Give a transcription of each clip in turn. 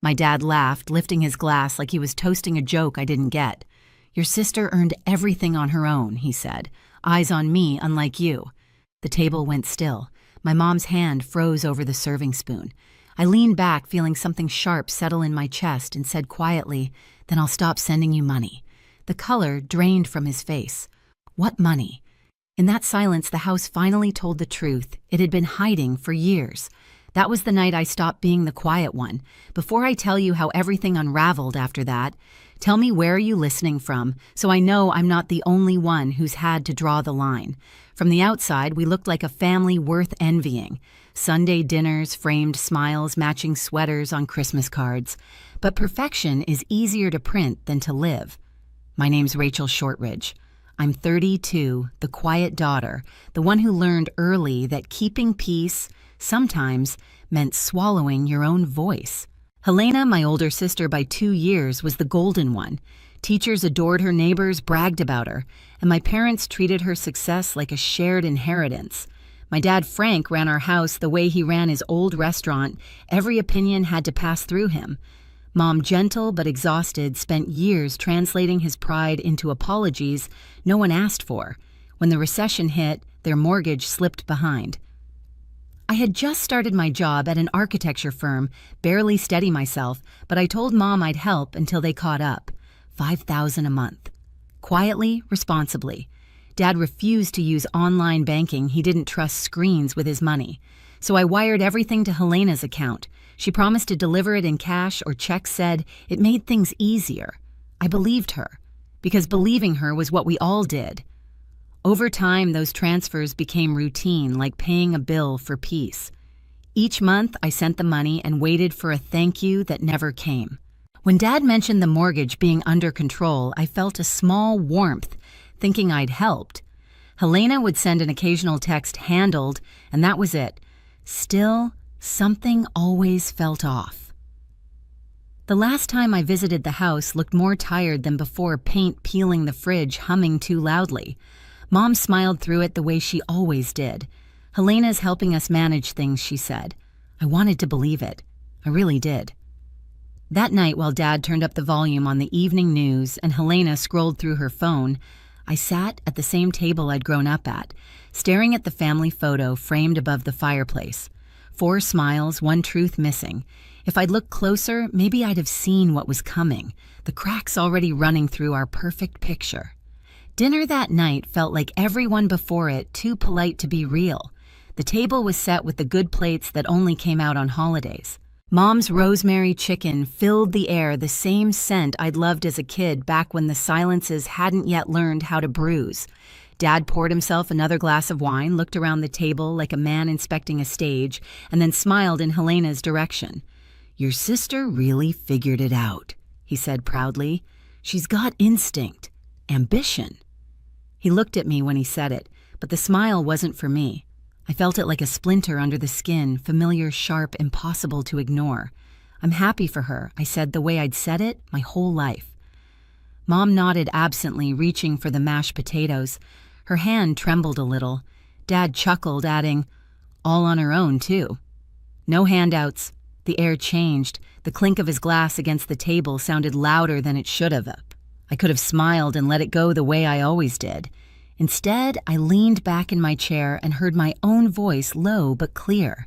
My dad laughed, lifting his glass like he was toasting a joke I didn't get. Your sister earned everything on her own, he said. Eyes on me, unlike you. The table went still. My mom's hand froze over the serving spoon. I leaned back, feeling something sharp settle in my chest, and said quietly, "Then I'll stop sending you money." The color drained from his face. What money? In that silence, the house finally told the truth. It had been hiding for years. That was the night I stopped being the quiet one. Before I tell you how everything unraveled after that, tell me, where are you listening from, so I know I'm not the only one who's had to draw the line. From the outside, we looked like a family worth envying. Sunday dinners, framed smiles, matching sweaters on Christmas cards. But perfection is easier to print than to live. My name's Rachel Shortridge. I'm 32, the quiet daughter, the one who learned early that keeping peace sometimes meant swallowing your own voice. Helena, my older sister by 2 years, was the golden one. Teachers adored her, neighbors bragged about her, and my parents treated her success like a shared inheritance. My dad, Frank, ran our house the way he ran his old restaurant. Every opinion had to pass through him. Mom, gentle but exhausted, spent years translating his pride into apologies no one asked for. When the recession hit, their mortgage slipped behind. I had just started my job at an architecture firm, barely steady myself, but I told Mom I'd help until they caught up. $5,000 a month. Quietly, responsibly. Dad refused to use online banking. He didn't trust screens with his money. So I wired everything to Helena's account. She promised to deliver it in cash, or checks said it made things easier. I believed her, because believing her was what we all did. Over time, those transfers became routine, like paying a bill for peace. Each month, I sent the money and waited for a thank you that never came. When Dad mentioned the mortgage being under control, I felt a small warmth, thinking I'd helped. Helena would send an occasional text, "handled," and that was it. Still, something always felt off. The last time I visited the house looked more tired than before, paint peeling the fridge, humming too loudly. Mom smiled through it the way she always did. "Helena's helping us manage things," she said. I wanted to believe it. I really did. That night, while Dad turned up the volume on the evening news and Helena scrolled through her phone, I sat at the same table I'd grown up at, staring at the family photo framed above the fireplace. 4 smiles, 1 truth missing. If I'd looked closer, maybe I'd have seen what was coming, the cracks already running through our perfect picture. Dinner that night felt like everyone before it, too polite to be real. The table was set with the good plates that only came out on holidays. Mom's rosemary chicken filled the air, the same scent I'd loved as a kid back when the silences hadn't yet learned how to bruise. Dad poured himself another glass of wine, looked around the table like a man inspecting a stage, and then smiled in Helena's direction. "Your sister really figured it out," he said proudly. "She's got instinct, ambition." He looked at me when he said it, but the smile wasn't for me. I felt it like a splinter under the skin, familiar, sharp, impossible to ignore. "I'm happy for her," I said the way I'd said it my whole life. Mom nodded absently, reaching for the mashed potatoes. Her hand trembled a little. Dad chuckled, adding, "All on her own, too." No handouts. The air changed. The clink of his glass against the table sounded louder than it should have. I could have smiled and let it go the way I always did. Instead, I leaned back in my chair and heard my own voice, low but clear.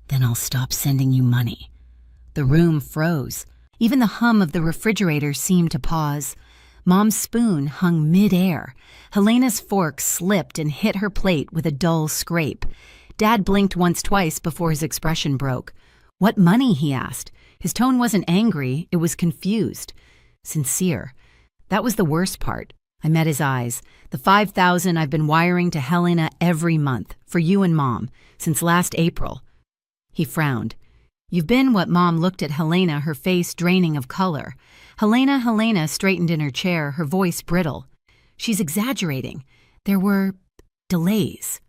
"Then I'll stop sending you money." The room froze. Even the hum of the refrigerator seemed to pause. Mom's spoon hung mid-air. Helena's fork slipped and hit her plate with a dull scrape. Dad blinked once, twice before his expression broke. "What money?" he asked. His tone wasn't angry, it was confused. Sincere. That was the worst part. I met his eyes. "The $5,000 I've been wiring to Helena every month, for you and Mom, since last April." He frowned. "You've been what?" Mom looked at Helena, her face draining of color. Helena straightened in her chair, her voice brittle. "She's exaggerating. There were delays."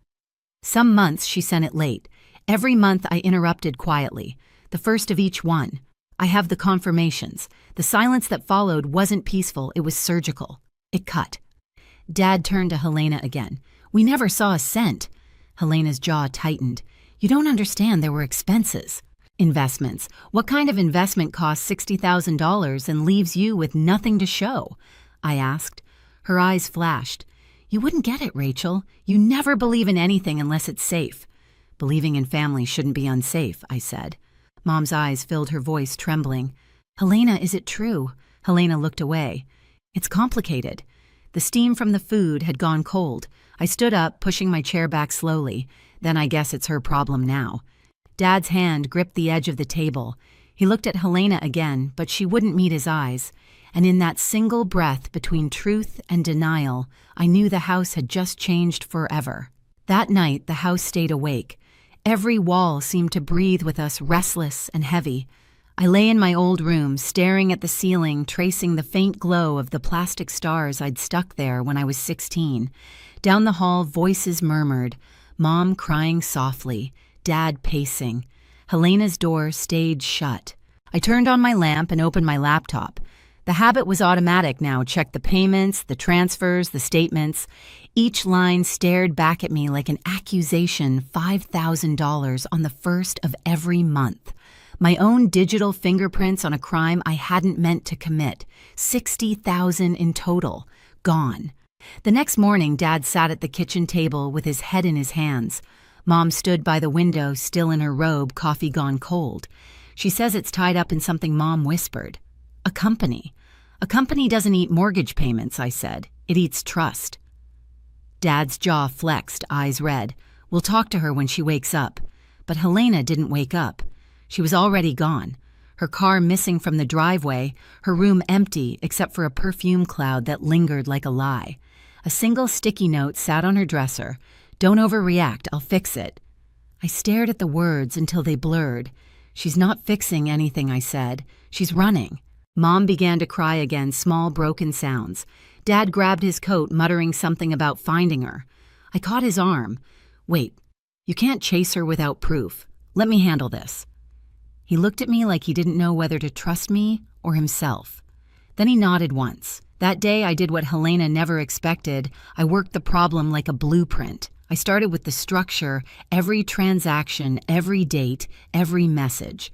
Some months she sent it late. Every month I interrupted quietly. The first of each one. I have the confirmations. The silence that followed wasn't peaceful, it was surgical. It cut. Dad turned to Helena again. "We never saw a cent." Helena's jaw tightened. "You don't understand, there were expenses." Investments. What kind of investment costs $60,000 and leaves you with nothing to show? I asked. Her eyes flashed. You wouldn't get it, Rachel. You never believe in anything unless it's safe. Believing in family shouldn't be unsafe, I said. Mom's eyes filled, her voice trembling. Helena, is it true? Helena looked away. It's complicated. The steam from the food had gone cold. I stood up, pushing my chair back slowly. Then I guess it's her problem now. Dad's hand gripped the edge of the table. He looked at Helena again, but she wouldn't meet his eyes. And in that single breath between truth and denial, I knew the house had just changed forever. That night, the house stayed awake. Every wall seemed to breathe with us, restless and heavy. I lay in my old room, staring at the ceiling, tracing the faint glow of the plastic stars I'd stuck there when I was 16. Down the hall, voices murmured, Mom crying softly, Dad pacing. Helena's door stayed shut. I turned on my lamp and opened my laptop. The habit was automatic now. Check the payments, the transfers, the statements. Each line stared back at me like an accusation, $5,000 on the first of every month. My own digital fingerprints on a crime I hadn't meant to commit. $60,000 in total. Gone. The next morning, Dad sat at the kitchen table with his head in his hands. Mom stood by the window, still in her robe, coffee gone cold. She says it's tied up in something Mom whispered. A company. A company doesn't eat mortgage payments, I said. It eats trust. Dad's jaw flexed, eyes red. We'll talk to her when she wakes up. But Helena didn't wake up. She was already gone. Her car missing from the driveway, her room empty except for a perfume cloud that lingered like a lie. A single sticky note sat on her dresser. Don't overreact, I'll fix it. I stared at the words until they blurred. She's not fixing anything, I said. She's running. Mom began to cry again, small broken sounds. Dad grabbed his coat, muttering something about finding her. I caught his arm. Wait, you can't chase her without proof. Let me handle this. He looked at me like he didn't know whether to trust me or himself. Then he nodded once. That day I did what Helena never expected. I worked the problem like a blueprint. I started with the structure, every transaction, every date, every message.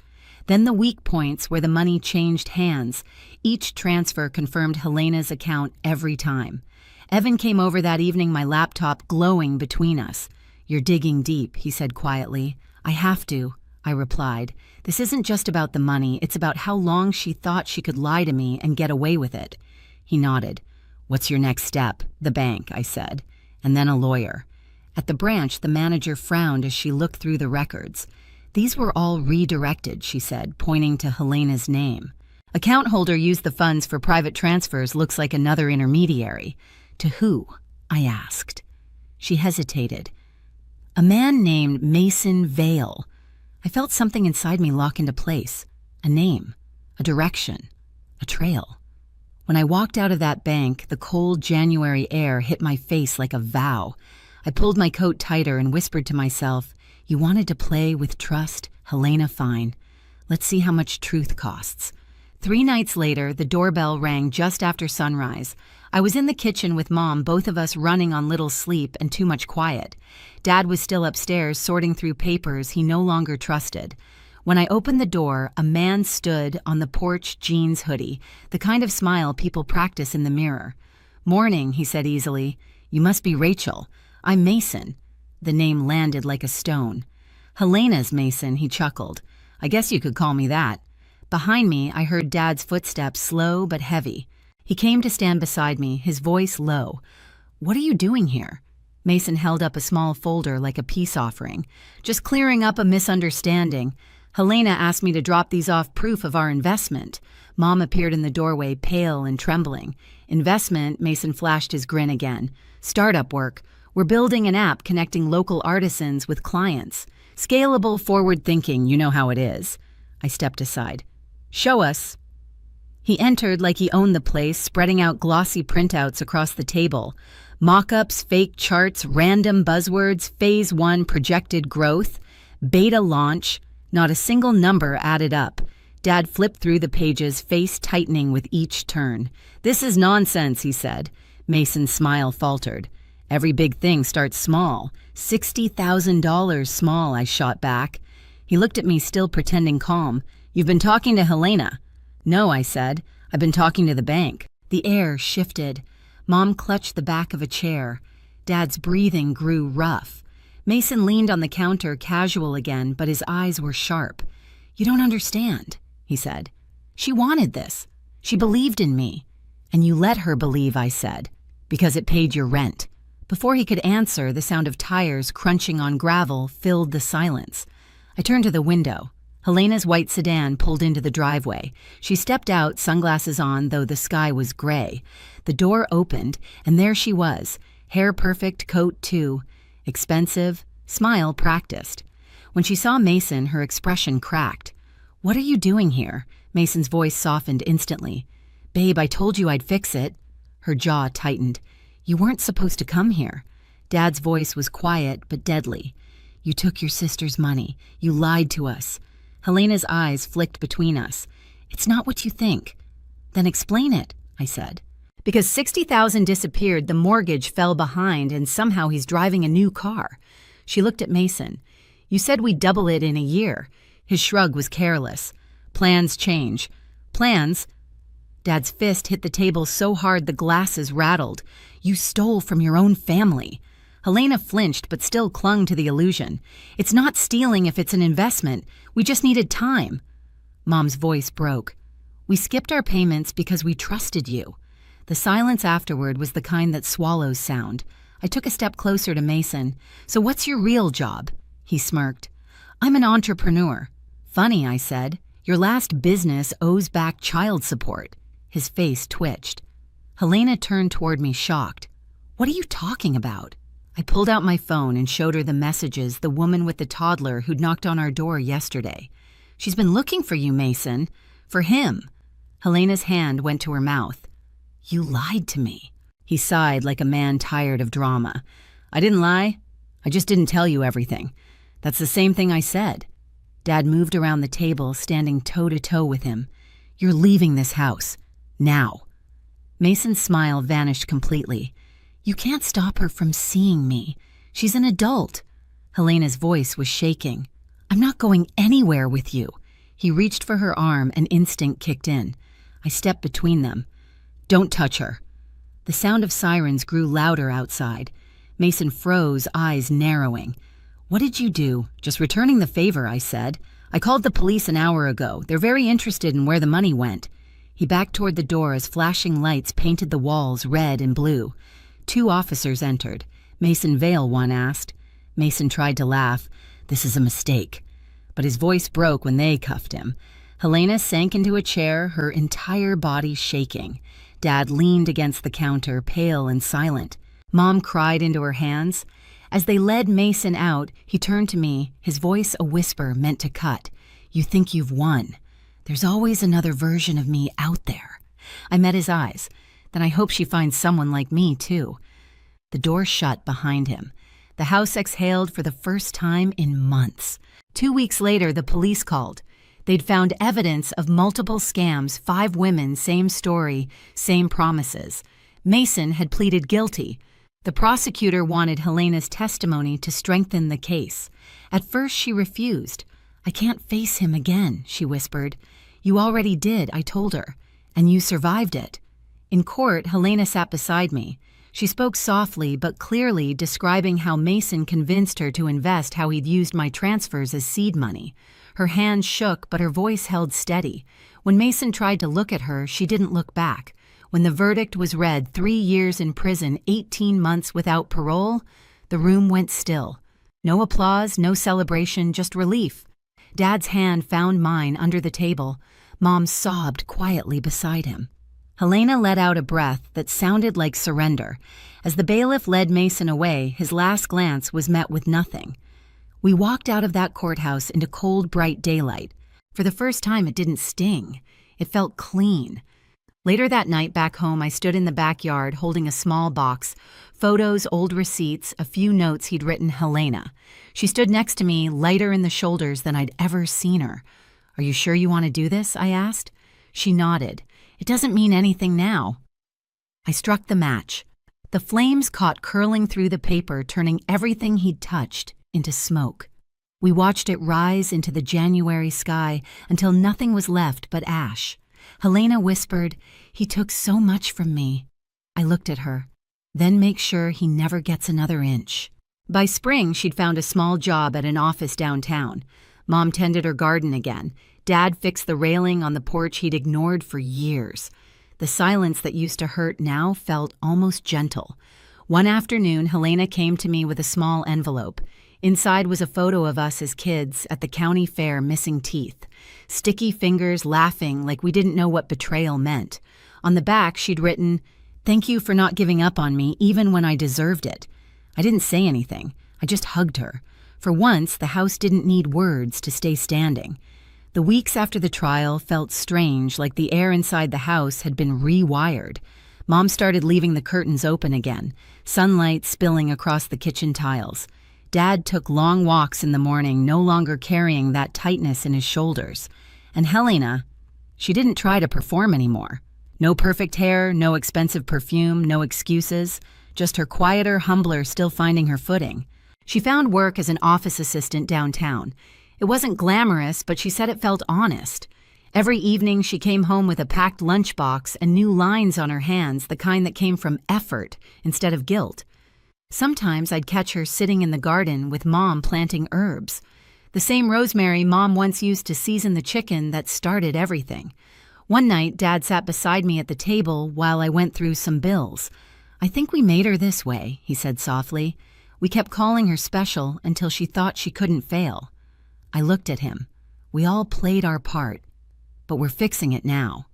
Then the weak points where the money changed hands. Each transfer confirmed Helena's account every time. Evan came over that evening, my laptop glowing between us. You're digging deep, he said quietly. I have to, I replied. This isn't just about the money, it's about how long she thought she could lie to me and get away with it. He nodded. What's your next step? The bank, I said. And then a lawyer. At the branch, the manager frowned as she looked through the records. These were all redirected, she said, pointing to Helena's name. Account holder used the funds for private transfers, looks like another intermediary. To who? I asked. She hesitated. A man named Mason Vale. I felt something inside me lock into place. A name, a direction, a trail. When I walked out of that bank, the cold January air hit my face like a vow. I pulled my coat tighter and whispered to myself, you wanted to play with trust? Helena, fine. Let's see how much truth costs. 3 nights later, the doorbell rang just after sunrise. I was in the kitchen with Mom, both of us running on little sleep and too much quiet. Dad was still upstairs sorting through papers he no longer trusted. When I opened the door, a man stood on the porch, jeans hoodie, the kind of smile people practice in the mirror. Morning, he said easily. You must be Rachel. I'm Mason. The name landed like a stone. Helena's Mason, he chuckled. I guess you could call me that. Behind me, I heard Dad's footsteps, slow but heavy. He came to stand beside me, his voice low. What are you doing here? Mason held up a small folder like a peace offering. Just clearing up a misunderstanding. Helena asked me to drop these off, proof of our investment. Mom appeared in the doorway, pale and trembling. Investment, Mason flashed his grin again. Startup work. We're building an app connecting local artisans with clients. Scalable, forward thinking, you know how it is. I stepped aside. Show us. He entered like he owned the place, spreading out glossy printouts across the table. Mock-ups, fake charts, random buzzwords, phase 1 projected growth, beta launch. Not a single number added up. Dad flipped through the pages, face tightening with each turn. This is nonsense, he said. Mason's smile faltered. Every big thing starts small. $60,000 small, I shot back. He looked at me, still pretending calm. "You've been talking to Helena." "No," I said. "I've been talking to the bank." The air shifted. Mom clutched the back of a chair. Dad's breathing grew rough. Mason leaned on the counter, casual again, but his eyes were sharp. "You don't understand," he said. "She wanted this. She believed in me. And you let her believe," I said, "because it paid your rent." Before he could answer, the sound of tires crunching on gravel filled the silence. I turned to the window. Helena's white sedan pulled into the driveway. She stepped out, sunglasses on, though the sky was gray. The door opened, and there she was, hair perfect, coat too. Expensive, smile practiced. When she saw Mason, her expression cracked. "What are you doing here?" Mason's voice softened instantly. "Babe, I told you I'd fix it." Her jaw tightened. "You weren't supposed to come here." Dad's voice was quiet but deadly. "You took your sister's money. You lied to us." Helena's eyes flicked between us. "It's not what you think." "Then explain it," I said. "Because 60,000 disappeared, the mortgage fell behind, and somehow he's driving a new car." She looked at Mason. "You said we'd double it in a year." His shrug was careless. "Plans change." "Plans?" Dad's fist hit the table so hard the glasses rattled. "You stole from your own family." Helena flinched but still clung to the illusion. "It's not stealing if it's an investment. We just needed time." Mom's voice broke. "We skipped our payments because we trusted you." The silence afterward was the kind that swallows sound. I took a step closer to Mason. "So what's your real job?" He smirked. "I'm an entrepreneur." "Funny," I said. "Your last business owes back child support." His face twitched. Helena turned toward me, shocked. "What are you talking about?" I pulled out my phone and showed her the messages the woman with the toddler who'd knocked on our door yesterday. "She's been looking for you, Mason." "For him." Helena's hand went to her mouth. "You lied to me." He sighed like a man tired of drama. "I didn't lie. I just didn't tell you everything. That's the same thing I said." Dad moved around the table, standing toe-to-toe with him. "You're leaving this house. Now." Mason's smile vanished completely. "You can't stop her from seeing me. She's an adult." Helena's voice was shaking. "I'm not going anywhere with you." He reached for her arm, and instinct kicked in. I stepped between them. "Don't touch her." The sound of sirens grew louder outside. Mason froze, eyes narrowing. "What did you do?" "Just returning the favor," I said. "I called the police an hour ago. They're very interested in where the money went." He backed toward the door as flashing lights painted the walls red and blue. 2 officers entered. "Mason Vale," one asked. Mason tried to laugh. "This is a mistake." But his voice broke when they cuffed him. Helena sank into a chair, her entire body shaking. Dad leaned against the counter, pale and silent. Mom cried into her hands. As they led Mason out, he turned to me, his voice a whisper meant to cut. "You think you've won. There's always another version of me out there." I met his eyes. "Then I hope she finds someone like me, too." The door shut behind him. The house exhaled for the first time in months. 2 weeks later, the police called. They'd found evidence of multiple scams, 5 women, same story, same promises. Mason had pleaded guilty. The prosecutor wanted Helena's testimony to strengthen the case. At first, she refused. "I can't face him again," she whispered. "You already did," I told her. "And you survived it." In court, Helena sat beside me. She spoke softly but clearly, describing how Mason convinced her to invest how he'd used my transfers as seed money. Her hand shook, but her voice held steady. When Mason tried to look at her, she didn't look back. When the verdict was read, 3 years in prison, 18 months without parole, the room went still. No applause, no celebration, just relief. Dad's hand found mine under the table. Mom sobbed quietly beside him. Helena let out a breath that sounded like surrender. As the bailiff led Mason away, his last glance was met with nothing. We walked out of that courthouse into cold, bright daylight. For the first time, it didn't sting. It felt clean. Later that night back home, I stood in the backyard holding a small box, photos, old receipts, a few notes he'd written Helena. She stood next to me, lighter in the shoulders than I'd ever seen her. "Are you sure you want to do this?" I asked. She nodded. "It doesn't mean anything now." I struck the match. The flames caught curling through the paper, turning everything he'd touched into smoke. We watched it rise into the January sky until nothing was left but ash. Helena whispered, "He took so much from me." I looked at her. "Then make sure he never gets another inch." By spring, she'd found a small job at an office downtown. Mom tended her garden again. Dad fixed the railing on the porch he'd ignored for years. The silence that used to hurt now felt almost gentle. One afternoon, Helena came to me with a small envelope. Inside was a photo of us as kids at the county fair missing teeth. Sticky fingers laughing like we didn't know what betrayal meant. On the back, she'd written, "Thank you for not giving up on me even when I deserved it." I didn't say anything. I just hugged her. For once, the house didn't need words to stay standing. The weeks after the trial felt strange, like the air inside the house had been rewired. Mom started leaving the curtains open again, sunlight spilling across the kitchen tiles. Dad took long walks in the morning, no longer carrying that tightness in his shoulders. And Helena, she didn't try to perform anymore. No perfect hair, no expensive perfume, no excuses, just her quieter, humbler, still finding her footing. She found work as an office assistant downtown. It wasn't glamorous, but she said it felt honest. Every evening she came home with a packed lunchbox and new lines on her hands, the kind that came from effort instead of guilt. Sometimes I'd catch her sitting in the garden with Mom planting herbs. The same rosemary Mom once used to season the chicken that started everything. One night, Dad sat beside me at the table while I went through some bills. "I think we made her this way," he said softly. "We kept calling her special until she thought she couldn't fail." I looked at him. "We all played our part, but we're fixing it now."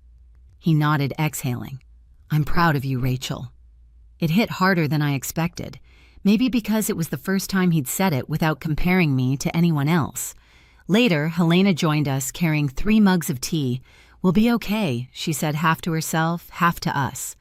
He nodded, exhaling. "I'm proud of you, Rachel." It hit harder than I expected, maybe because it was the first time he'd said it without comparing me to anyone else. Later, Helena joined us carrying 3 mugs of tea. "We'll be okay," she said, half to herself, half to us.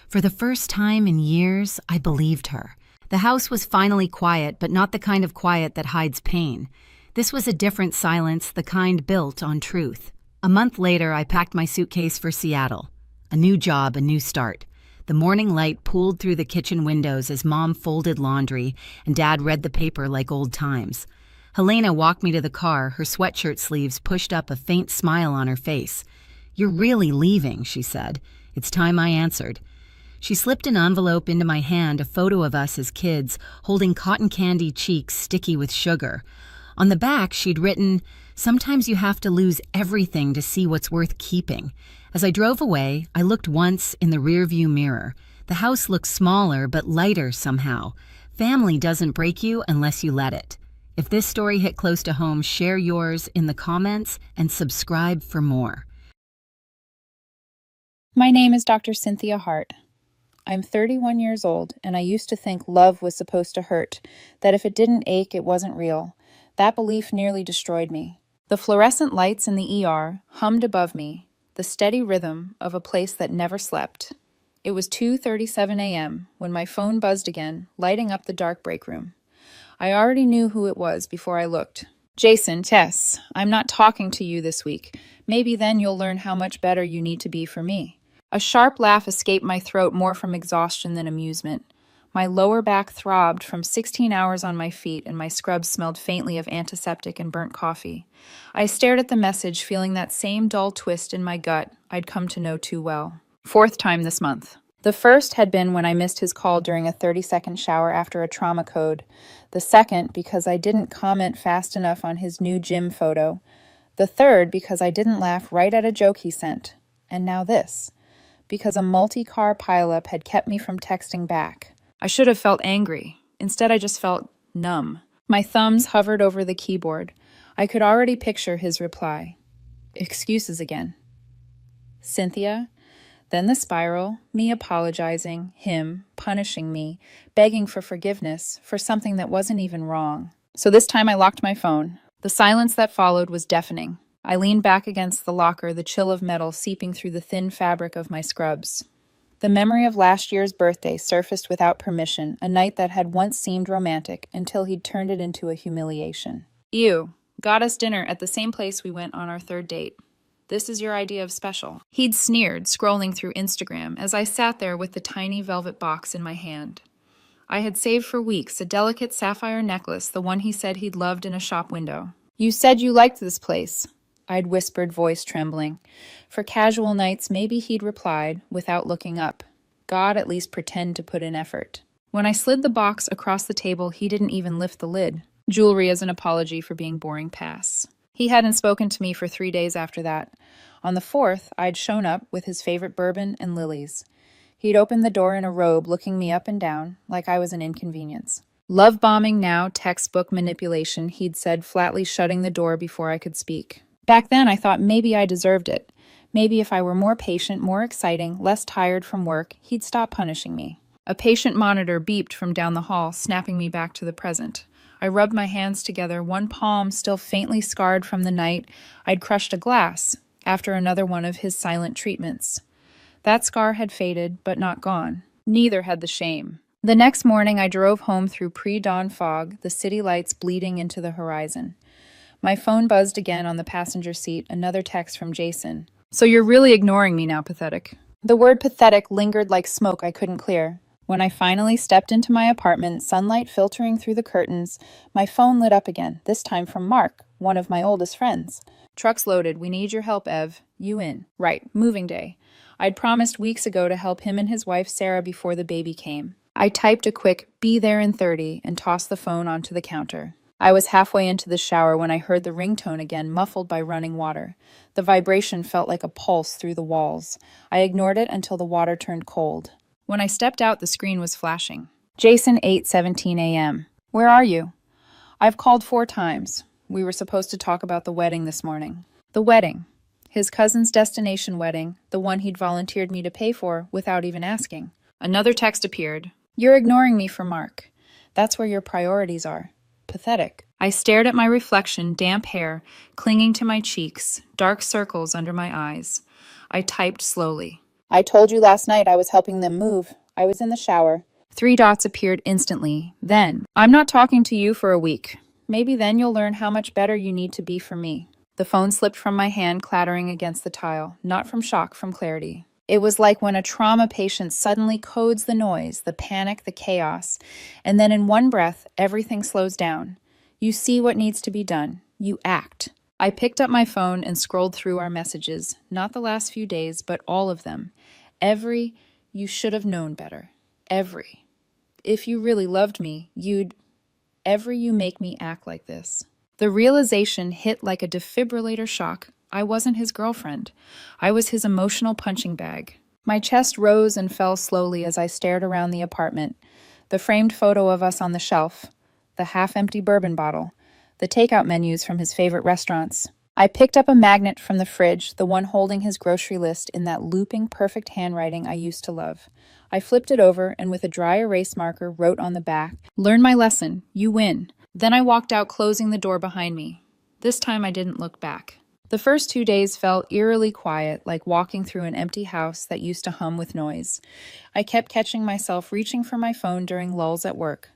For the first time in years, I believed her. The house was finally quiet, but not the kind of quiet that hides pain. This was a different silence, the kind built on truth. A month later, I packed my suitcase for Seattle. A new job, a new start. The morning light pooled through the kitchen windows as Mom folded laundry and Dad read the paper like old times. Helena walked me to the car, her sweatshirt sleeves pushed up, a faint smile on her face. "You're really leaving," she said. "It's time I answered." She slipped an envelope into my hand, a photo of us as kids, holding cotton candy cheeks sticky with sugar. On the back, she'd written, "Sometimes you have to lose everything to see what's worth keeping." As I drove away, I looked once in the rearview mirror. The house looked smaller but lighter somehow. Family doesn't break you unless you let it. If this story hit close to home, share yours in the comments and subscribe for more. My name is Dr. Cynthia Hart. I'm 31 years old, and I used to think love was supposed to hurt, that if it didn't ache, it wasn't real. That belief nearly destroyed me. The fluorescent lights in the ER hummed above me, the steady rhythm of a place that never slept. It was 2:37 a.m. when my phone buzzed again, lighting up the dark break room. I already knew who it was before I looked. "Jason, Tess, I'm not talking to you this week. Maybe then you'll learn how much better you need to be for me." A sharp laugh escaped my throat, more from exhaustion than amusement. My lower back throbbed from 16 hours on my feet, and my scrubs smelled faintly of antiseptic and burnt coffee. I stared at the message, feeling that same dull twist in my gut I'd come to know too well. 4th time this month. The first had been when I missed his call during a 30-second shower after a trauma code. The second because I didn't comment fast enough on his new gym photo. The third because I didn't laugh right at a joke he sent. And now this. Because a multi-car pileup had kept me from texting back. I should have felt angry. Instead, I just felt numb. My thumbs hovered over the keyboard. I could already picture his reply. Excuses again. Cynthia. Then the spiral, me apologizing, him punishing me, begging for forgiveness for something that wasn't even wrong. So this time I locked my phone. The silence that followed was deafening. I leaned back against the locker, the chill of metal seeping through the thin fabric of my scrubs. The memory of last year's birthday surfaced without permission, a night that had once seemed romantic until he'd turned it into a humiliation. "You got us dinner at the same place we went on our 3rd date. This is your idea of special." He'd sneered, scrolling through Instagram, as I sat there with the tiny velvet box in my hand. I had saved for weeks a delicate sapphire necklace, the one he said he'd loved in a shop window. You said you liked this place, I'd whispered, voice trembling. For casual nights, maybe he'd replied, without looking up. God at least pretend to put in effort. When I slid the box across the table, he didn't even lift the lid. Jewelry as an apology for being boring pass. He hadn't spoken to me for 3 days after that. On the 4th, I'd shown up with his favorite bourbon and lilies. He'd opened the door in a robe, looking me up and down, like I was an inconvenience. Love bombing now, textbook manipulation, he'd said, flatly shutting the door before I could speak. Back then, I thought maybe I deserved it. Maybe if I were more patient, more exciting, less tired from work, he'd stop punishing me. A patient monitor beeped from down the hall, snapping me back to the present. I rubbed my hands together, one palm still faintly scarred from the night I'd crushed a glass after another one of his silent treatments. That scar had faded, but not gone. Neither had the shame. The next morning, I drove home through pre-dawn fog, the city lights bleeding into the horizon. My phone buzzed again on the passenger seat, another text from Jason. So you're really ignoring me now, pathetic. The word pathetic lingered like smoke I couldn't clear. When I finally stepped into my apartment, sunlight filtering through the curtains, my phone lit up again, this time from Mark, one of my oldest friends. Truck's loaded. We need your help, Ev. You in. Right, moving day. I'd promised weeks ago to help him and his wife Sarah before the baby came. I typed a quick, be there in 30, and tossed the phone onto the counter. I was halfway into the shower when I heard the ringtone again, muffled by running water. The vibration felt like a pulse through the walls. I ignored it until the water turned cold. When I stepped out, the screen was flashing. Jason, 8:17 a.m. Where are you? I've called 4 times. We were supposed to talk about the wedding this morning. The wedding. His cousin's destination wedding, the one he'd volunteered me to pay for without even asking. Another text appeared. You're ignoring me for Mark. That's where your priorities are. Pathetic. I stared at my reflection, damp hair clinging to my cheeks, dark circles under my eyes. I typed slowly. I told you last night I was helping them move. I was in the shower. 3 dots appeared instantly. Then, I'm not talking to you for a week. Maybe then you'll learn how much better you need to be for me. The phone slipped from my hand, clattering against the tile, not from shock, from clarity. It was like when a trauma patient suddenly codes the noise, the panic, the chaos, and then in one breath, everything slows down. You see what needs to be done. You act. I picked up my phone and scrolled through our messages, not the last few days, but all of them. Every, you should have known better. Every. If you really loved me, you'd. Every, you make me act like this. The realization hit like a defibrillator shock. I wasn't his girlfriend. I was his emotional punching bag. My chest rose and fell slowly as I stared around the apartment. The framed photo of us on the shelf, the half-empty bourbon bottle, the takeout menus from his favorite restaurants. I picked up a magnet from the fridge, the one holding his grocery list in that looping, perfect handwriting I used to love. I flipped it over and with a dry erase marker wrote on the back, "Learn my lesson. You win." Then I walked out, closing the door behind me. This time I didn't look back. The first 2 days felt eerily quiet, like walking through an empty house that used to hum with noise. I kept catching myself reaching for my phone during lulls at work.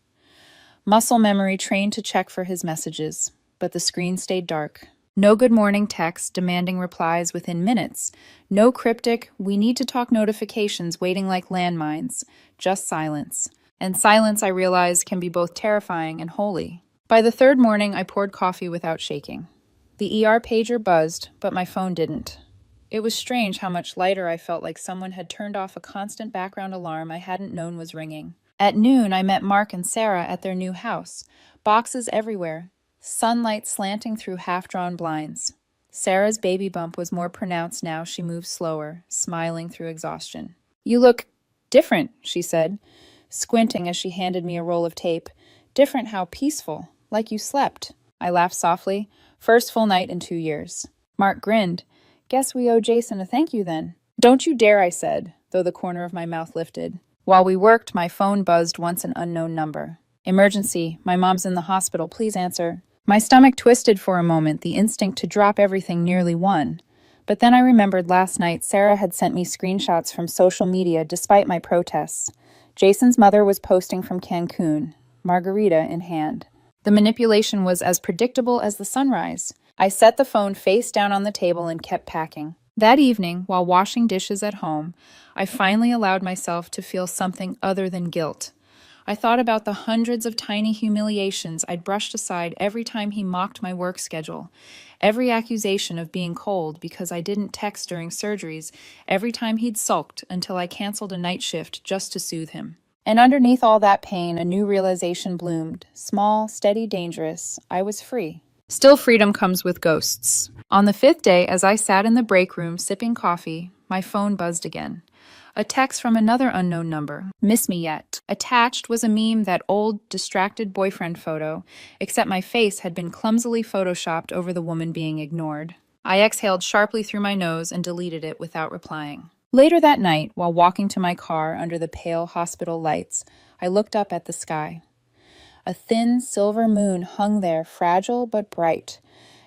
Muscle memory trained to check for his messages, but the screen stayed dark. No good morning text demanding replies within minutes. No cryptic, we need to talk notifications waiting like landmines. Just silence. And silence, I realized, can be both terrifying and holy. By the 3rd morning, I poured coffee without shaking. The ER pager buzzed, but my phone didn't. It was strange how much lighter I felt, like someone had turned off a constant background alarm I hadn't known was ringing. At noon, I met Mark and Sarah at their new house. Boxes everywhere. Sunlight slanting through half-drawn blinds. Sarah's baby bump was more pronounced now. She moved slower, smiling through exhaustion. You look different, she said, squinting as she handed me a roll of tape. Different how peaceful, like you slept. I laughed softly. First full night in 2 years. Mark grinned. Guess we owe Jason a thank you then. Don't you dare, I said, though the corner of my mouth lifted. While we worked, my phone buzzed once an unknown number. Emergency. My mom's in the hospital. Please answer. My stomach twisted for a moment, the instinct to drop everything nearly won. But then I remembered last night Sarah had sent me screenshots from social media despite my protests. Jason's mother was posting from Cancun, margarita in hand. The manipulation was as predictable as the sunrise. I set the phone face down on the table and kept packing. That evening, while washing dishes at home, I finally allowed myself to feel something other than guilt. I thought about the hundreds of tiny humiliations I'd brushed aside every time he mocked my work schedule, every accusation of being cold because I didn't text during surgeries, every time he'd sulked until I canceled a night shift just to soothe him. And underneath all that pain, a new realization bloomed. Small, steady, dangerous. I was free. Still, freedom comes with ghosts. On the fifth day, as I sat in the break room sipping coffee, my phone buzzed again. A text from another unknown number. Miss me yet. Attached was a meme, that old, distracted boyfriend photo, except my face had been clumsily photoshopped over the woman being ignored. I exhaled sharply through my nose and deleted it without replying. Later that night, while walking to my car under the pale hospital lights, I looked up at the sky. A thin silver moon hung there, fragile but bright,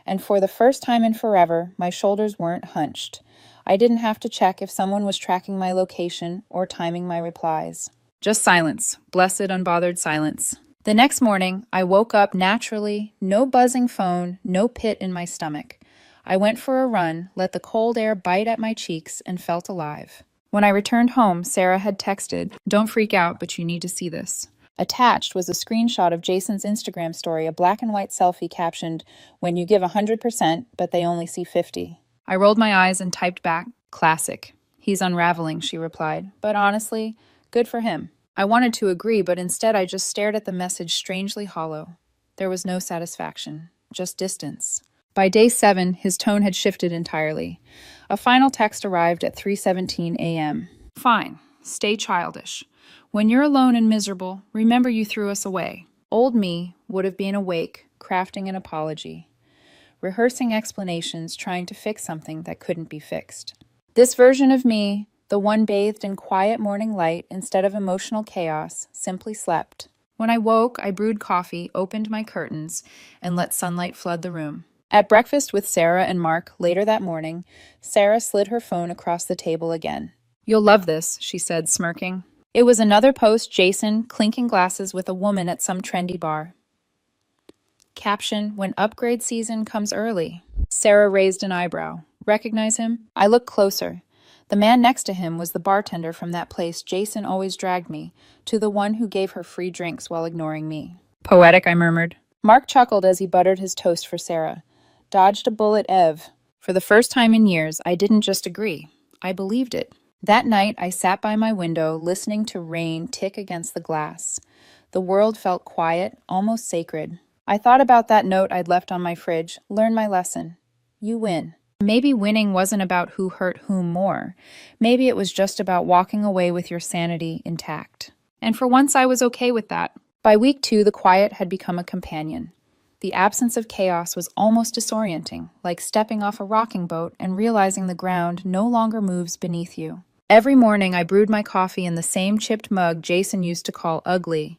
and for the first time in forever, my shoulders weren't hunched. I didn't have to check if someone was tracking my location or timing my replies. Just silence, blessed unbothered silence. The next morning, I woke up naturally, no buzzing phone, no pit in my stomach. I went for a run, let the cold air bite at my cheeks, and felt alive. When I returned home, Sarah had texted, "Don't freak out, but you need to see this." Attached was a screenshot of Jason's Instagram story, a black and white selfie captioned, "When you give 100%, but they only see 50." I rolled my eyes and typed back, "Classic. He's unraveling," she replied. But honestly, good for him. I wanted to agree, but instead I just stared at the message, strangely hollow. There was no satisfaction, just distance. By day 7, his tone had shifted entirely. A final text arrived at 3:17 a.m. "Fine. Stay childish. When you're alone and miserable, remember you threw us away." Old me would have been awake, crafting an apology, rehearsing explanations, trying to fix something that couldn't be fixed. This version of me, the one bathed in quiet morning light instead of emotional chaos, simply slept. When I woke, I brewed coffee, opened my curtains, and let sunlight flood the room. At breakfast with Sarah and Mark later that morning, Sarah slid her phone across the table again. "You'll love this," she said, smirking. It was another post, Jason clinking glasses with a woman at some trendy bar. Caption, "When upgrade season comes early." Sarah raised an eyebrow. "Recognize him?" I looked closer. The man next to him was the bartender from that place Jason always dragged me to, the one who gave her free drinks while ignoring me. "Poetic," I murmured. Mark chuckled as he buttered his toast for Sarah. "Dodged a bullet, Ev." For the first time in years, I didn't just agree. I believed it. That night, I sat by my window, listening to rain tick against the glass. The world felt quiet, almost sacred. I thought about that note I'd left on my fridge. Learn my lesson. You win. Maybe winning wasn't about who hurt whom more. Maybe it was just about walking away with your sanity intact. And for once, I was okay with that. By week 2, the quiet had become a companion. The absence of chaos was almost disorienting, like stepping off a rocking boat and realizing the ground no longer moves beneath you. Every morning, I brewed my coffee in the same chipped mug Jason used to call ugly.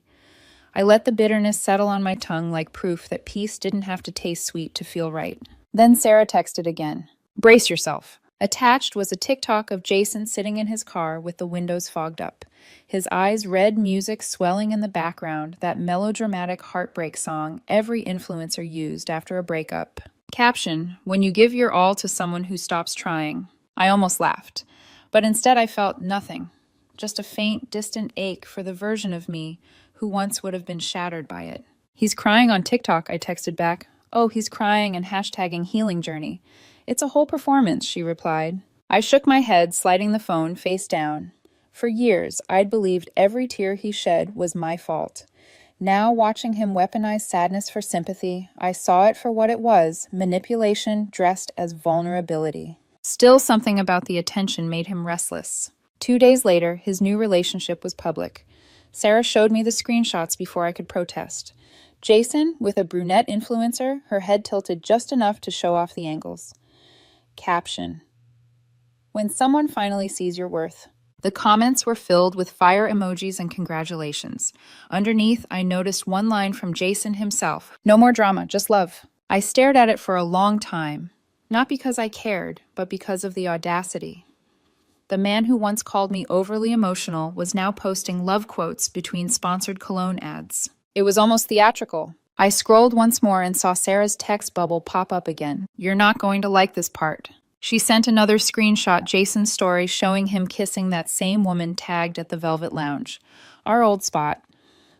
I let the bitterness settle on my tongue like proof that peace didn't have to taste sweet to feel right. Then Sarah texted again. "Brace yourself." Attached was a TikTok of Jason sitting in his car with the windows fogged up. His eyes read, music swelling in the background, that melodramatic heartbreak song every influencer used after a breakup. Caption, "When you give your all to someone who stops trying." I almost laughed, but instead I felt nothing, just a faint, distant ache for the version of me who once would have been shattered by it. "He's crying on TikTok," I texted back. "Oh, he's crying and hashtagging healing journey. It's a whole performance," she replied. I shook my head, sliding the phone face down. For years, I'd believed every tear he shed was my fault. Now, watching him weaponize sadness for sympathy, I saw it for what it was, manipulation dressed as vulnerability. Still, something about the attention made him restless. 2 days later, his new relationship was public. Sarah showed me the screenshots before I could protest. Jason, with a brunette influencer, her head tilted just enough to show off the angles. Caption, "When someone finally sees your worth." The comments were filled with fire emojis and congratulations. Underneath, I noticed one line from Jason himself. "No more drama, just love." I stared at it for a long time, not because I cared, but because of the audacity. The man who once called me overly emotional was now posting love quotes between sponsored cologne ads. It was almost theatrical. I scrolled once more and saw Sarah's text bubble pop up again. "You're not going to like this part." She sent another screenshot, Jason's story showing him kissing that same woman tagged at the Velvet Lounge. Our old spot.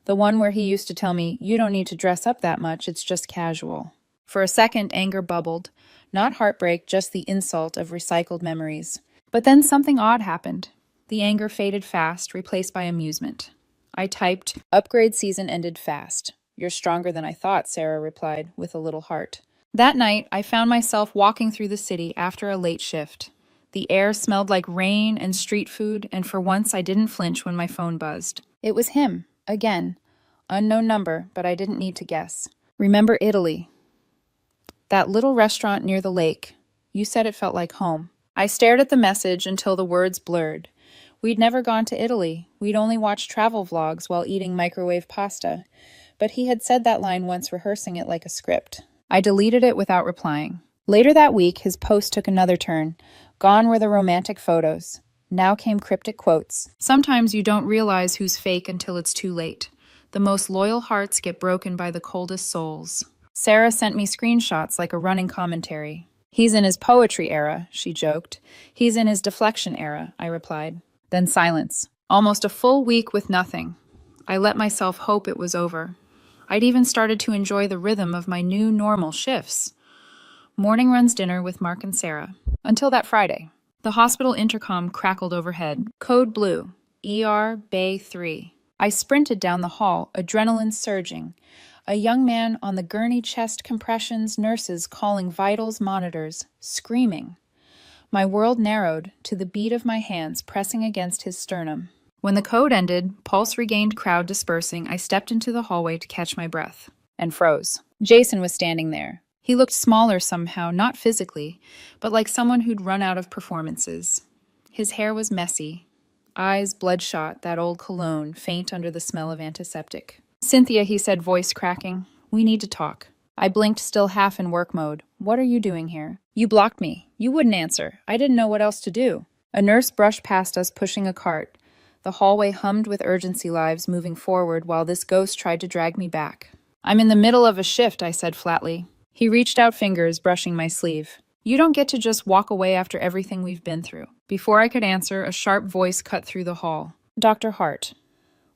The one where he used to tell me, "You don't need to dress up that much, it's just casual." For a second, anger bubbled. Not heartbreak, just the insult of recycled memories. But then something odd happened. The anger faded fast, replaced by amusement. I typed, "Upgrade season ended fast." "You're stronger than I thought," Sarah replied, with a little heart. That night, I found myself walking through the city after a late shift. The air smelled like rain and street food, and for once I didn't flinch when my phone buzzed. It was him, again. Unknown number, but I didn't need to guess. "Remember Italy? That little restaurant near the lake. You said it felt like home." I stared at the message until the words blurred. We'd never gone to Italy. We'd only watched travel vlogs while eating microwave pasta. But he had said that line once, rehearsing it like a script. I deleted it without replying. Later that week, his post took another turn. Gone were the romantic photos. Now came cryptic quotes. "Sometimes you don't realize who's fake until it's too late. The most loyal hearts get broken by the coldest souls." Sarah sent me screenshots like a running commentary. "He's in his poetry era," she joked. "He's in his deflection era," I replied. Then silence. Almost a full week with nothing. I let myself hope it was over. I'd even started to enjoy the rhythm of my new normal shifts. Morning runs dinner with Mark and Sarah. Until that Friday. The hospital intercom crackled overhead. Code blue. ER Bay 3. I sprinted down the hall, adrenaline surging. A young man on the gurney, chest compressions, nurses calling vitals, monitors, screaming. My world narrowed to the beat of my hands pressing against his sternum. When the code ended, pulse regained, crowd dispersing, I stepped into the hallway to catch my breath. And froze. Jason was standing there. He looked smaller somehow, not physically, but like someone who'd run out of performances. His hair was messy. Eyes bloodshot, that old cologne, faint under the smell of antiseptic. "Cynthia," he said, voice cracking. "We need to talk." I blinked, still half in work mode. "What are you doing here?" "You blocked me. You wouldn't answer. I didn't know what else to do." A nurse brushed past us, pushing a cart. The hallway hummed with urgency, lives moving forward while this ghost tried to drag me back. "I'm in the middle of a shift," I said flatly. He reached out fingers, brushing my sleeve. "You don't get to just walk away after everything we've been through." Before I could answer, a sharp voice cut through the hall. "Dr. Hart."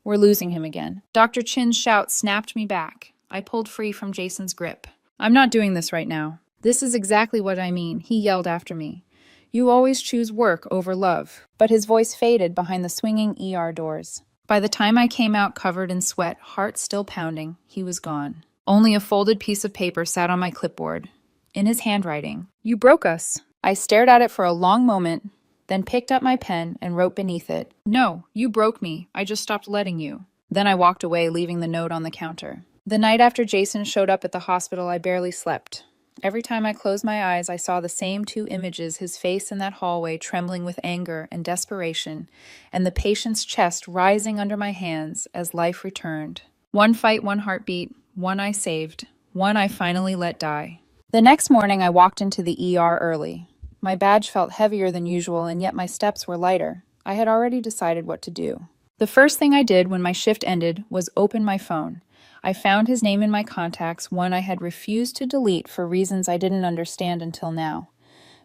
We're losing him again. Dr. Chin's shout snapped me back. I pulled free from Jason's grip. "I'm not doing this right now." "This is exactly what I mean," he yelled after me. "You always choose work over love." But his voice faded behind the swinging ER doors. By the time I came out covered in sweat, heart still pounding, he was gone. Only a folded piece of paper sat on my clipboard. In his handwriting, "You broke us." I stared at it for a long moment, then picked up my pen and wrote beneath it, "No, you broke me. I just stopped letting you." Then I walked away, leaving the note on the counter. The night after Jason showed up at the hospital, I barely slept. Every time I closed my eyes, I saw the same two images, his face in that hallway trembling with anger and desperation, and the patient's chest rising under my hands as life returned. One fight, one heartbeat, one I saved, one I finally let die. The next morning, I walked into the ER early. My badge felt heavier than usual, and yet my steps were lighter. I had already decided what to do. The first thing I did when my shift ended was open my phone. I found his name in my contacts, one I had refused to delete for reasons I didn't understand until now.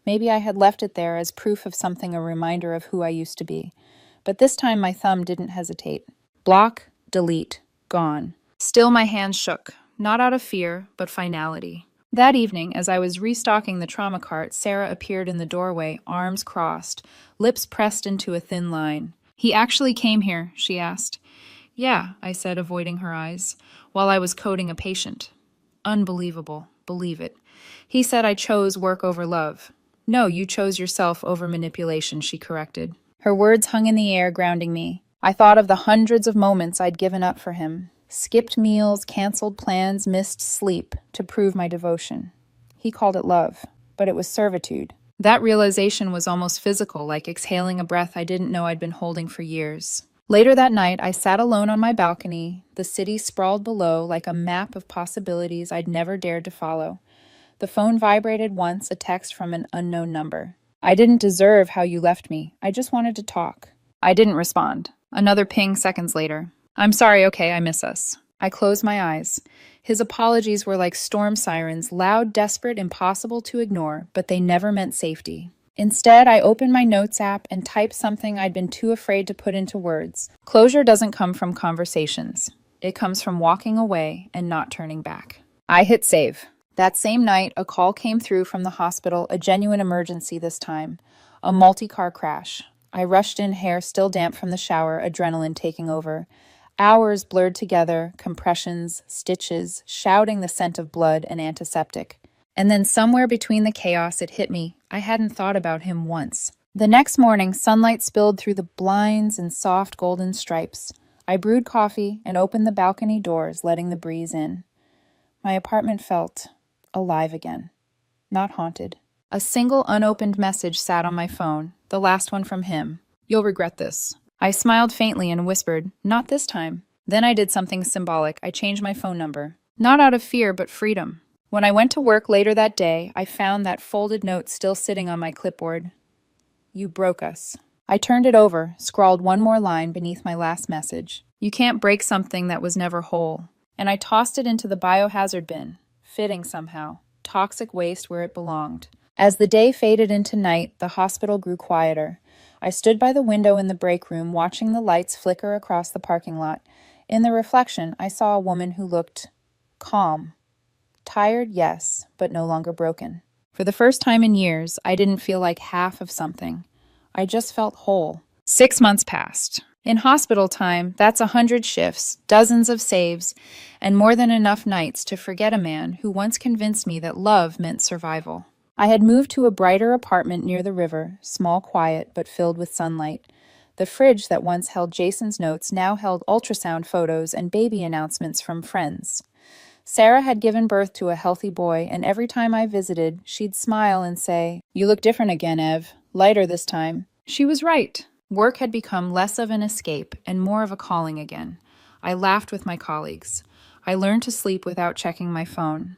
Maybe I had left it there as proof of something, a reminder of who I used to be. But this time my thumb didn't hesitate. Block, delete, gone. Still my hands shook, not out of fear, but finality. That evening, as I was restocking the trauma cart, Sarah appeared in the doorway, arms crossed, lips pressed into a thin line. "He actually came here?" she asked. "Yeah," I said, avoiding her eyes, while I was coding a patient. "Unbelievable. Believe it. He said I chose work over love." "No, you chose yourself over manipulation," she corrected. Her words hung in the air, grounding me. I thought of the hundreds of moments I'd given up for him. Skipped meals, canceled plans, missed sleep to prove my devotion. He called it love, but it was servitude. That realization was almost physical, like exhaling a breath I didn't know I'd been holding for years. Later that night, I sat alone on my balcony, the city sprawled below like a map of possibilities I'd never dared to follow. The phone vibrated once, a text from an unknown number. "I didn't deserve how you left me. I just wanted to talk." I didn't respond. Another ping seconds later. "I'm sorry, okay, I miss us." I closed my eyes. His apologies were like storm sirens, loud, desperate, impossible to ignore, but they never meant safety. Instead, I opened my notes app and typed something I'd been too afraid to put into words. Closure doesn't come from conversations. It comes from walking away and not turning back. I hit save. That same night, a call came through from the hospital, a genuine emergency this time, a multi-car crash. I rushed in, hair still damp from the shower, adrenaline taking over. Hours blurred together, compressions, stitches, shouting the scent of blood and antiseptic. And then somewhere between the chaos, it hit me. I hadn't thought about him once. The next morning, sunlight spilled through the blinds in soft golden stripes. I brewed coffee and opened the balcony doors, letting the breeze in. My apartment felt alive again, not haunted. A single unopened message sat on my phone, the last one from him. "You'll regret this." I smiled faintly and whispered, "Not this time." Then I did something symbolic. I changed my phone number. Not out of fear, but freedom. When I went to work later that day, I found that folded note still sitting on my clipboard. "You broke us." I turned it over, scrawled one more line beneath my last message. You can't break something that was never whole. And I tossed it into the biohazard bin, fitting somehow, toxic waste where it belonged. As the day faded into night, the hospital grew quieter. I stood by the window in the break room, watching the lights flicker across the parking lot. In the reflection, I saw a woman who looked calm. Tired, yes, but no longer broken. For the first time in years, I didn't feel like half of something. I just felt whole. 6 months passed. In hospital time, that's 100 shifts, dozens of saves, and more than enough nights to forget a man who once convinced me that love meant survival. I had moved to a brighter apartment near the river, small, quiet, but filled with sunlight. The fridge that once held Jason's notes now held ultrasound photos and baby announcements from friends. Sarah had given birth to a healthy boy, and every time I visited, she'd smile and say, "You look different again, Ev. Lighter this time." She was right. Work had become less of an escape and more of a calling again. I laughed with my colleagues. I learned to sleep without checking my phone.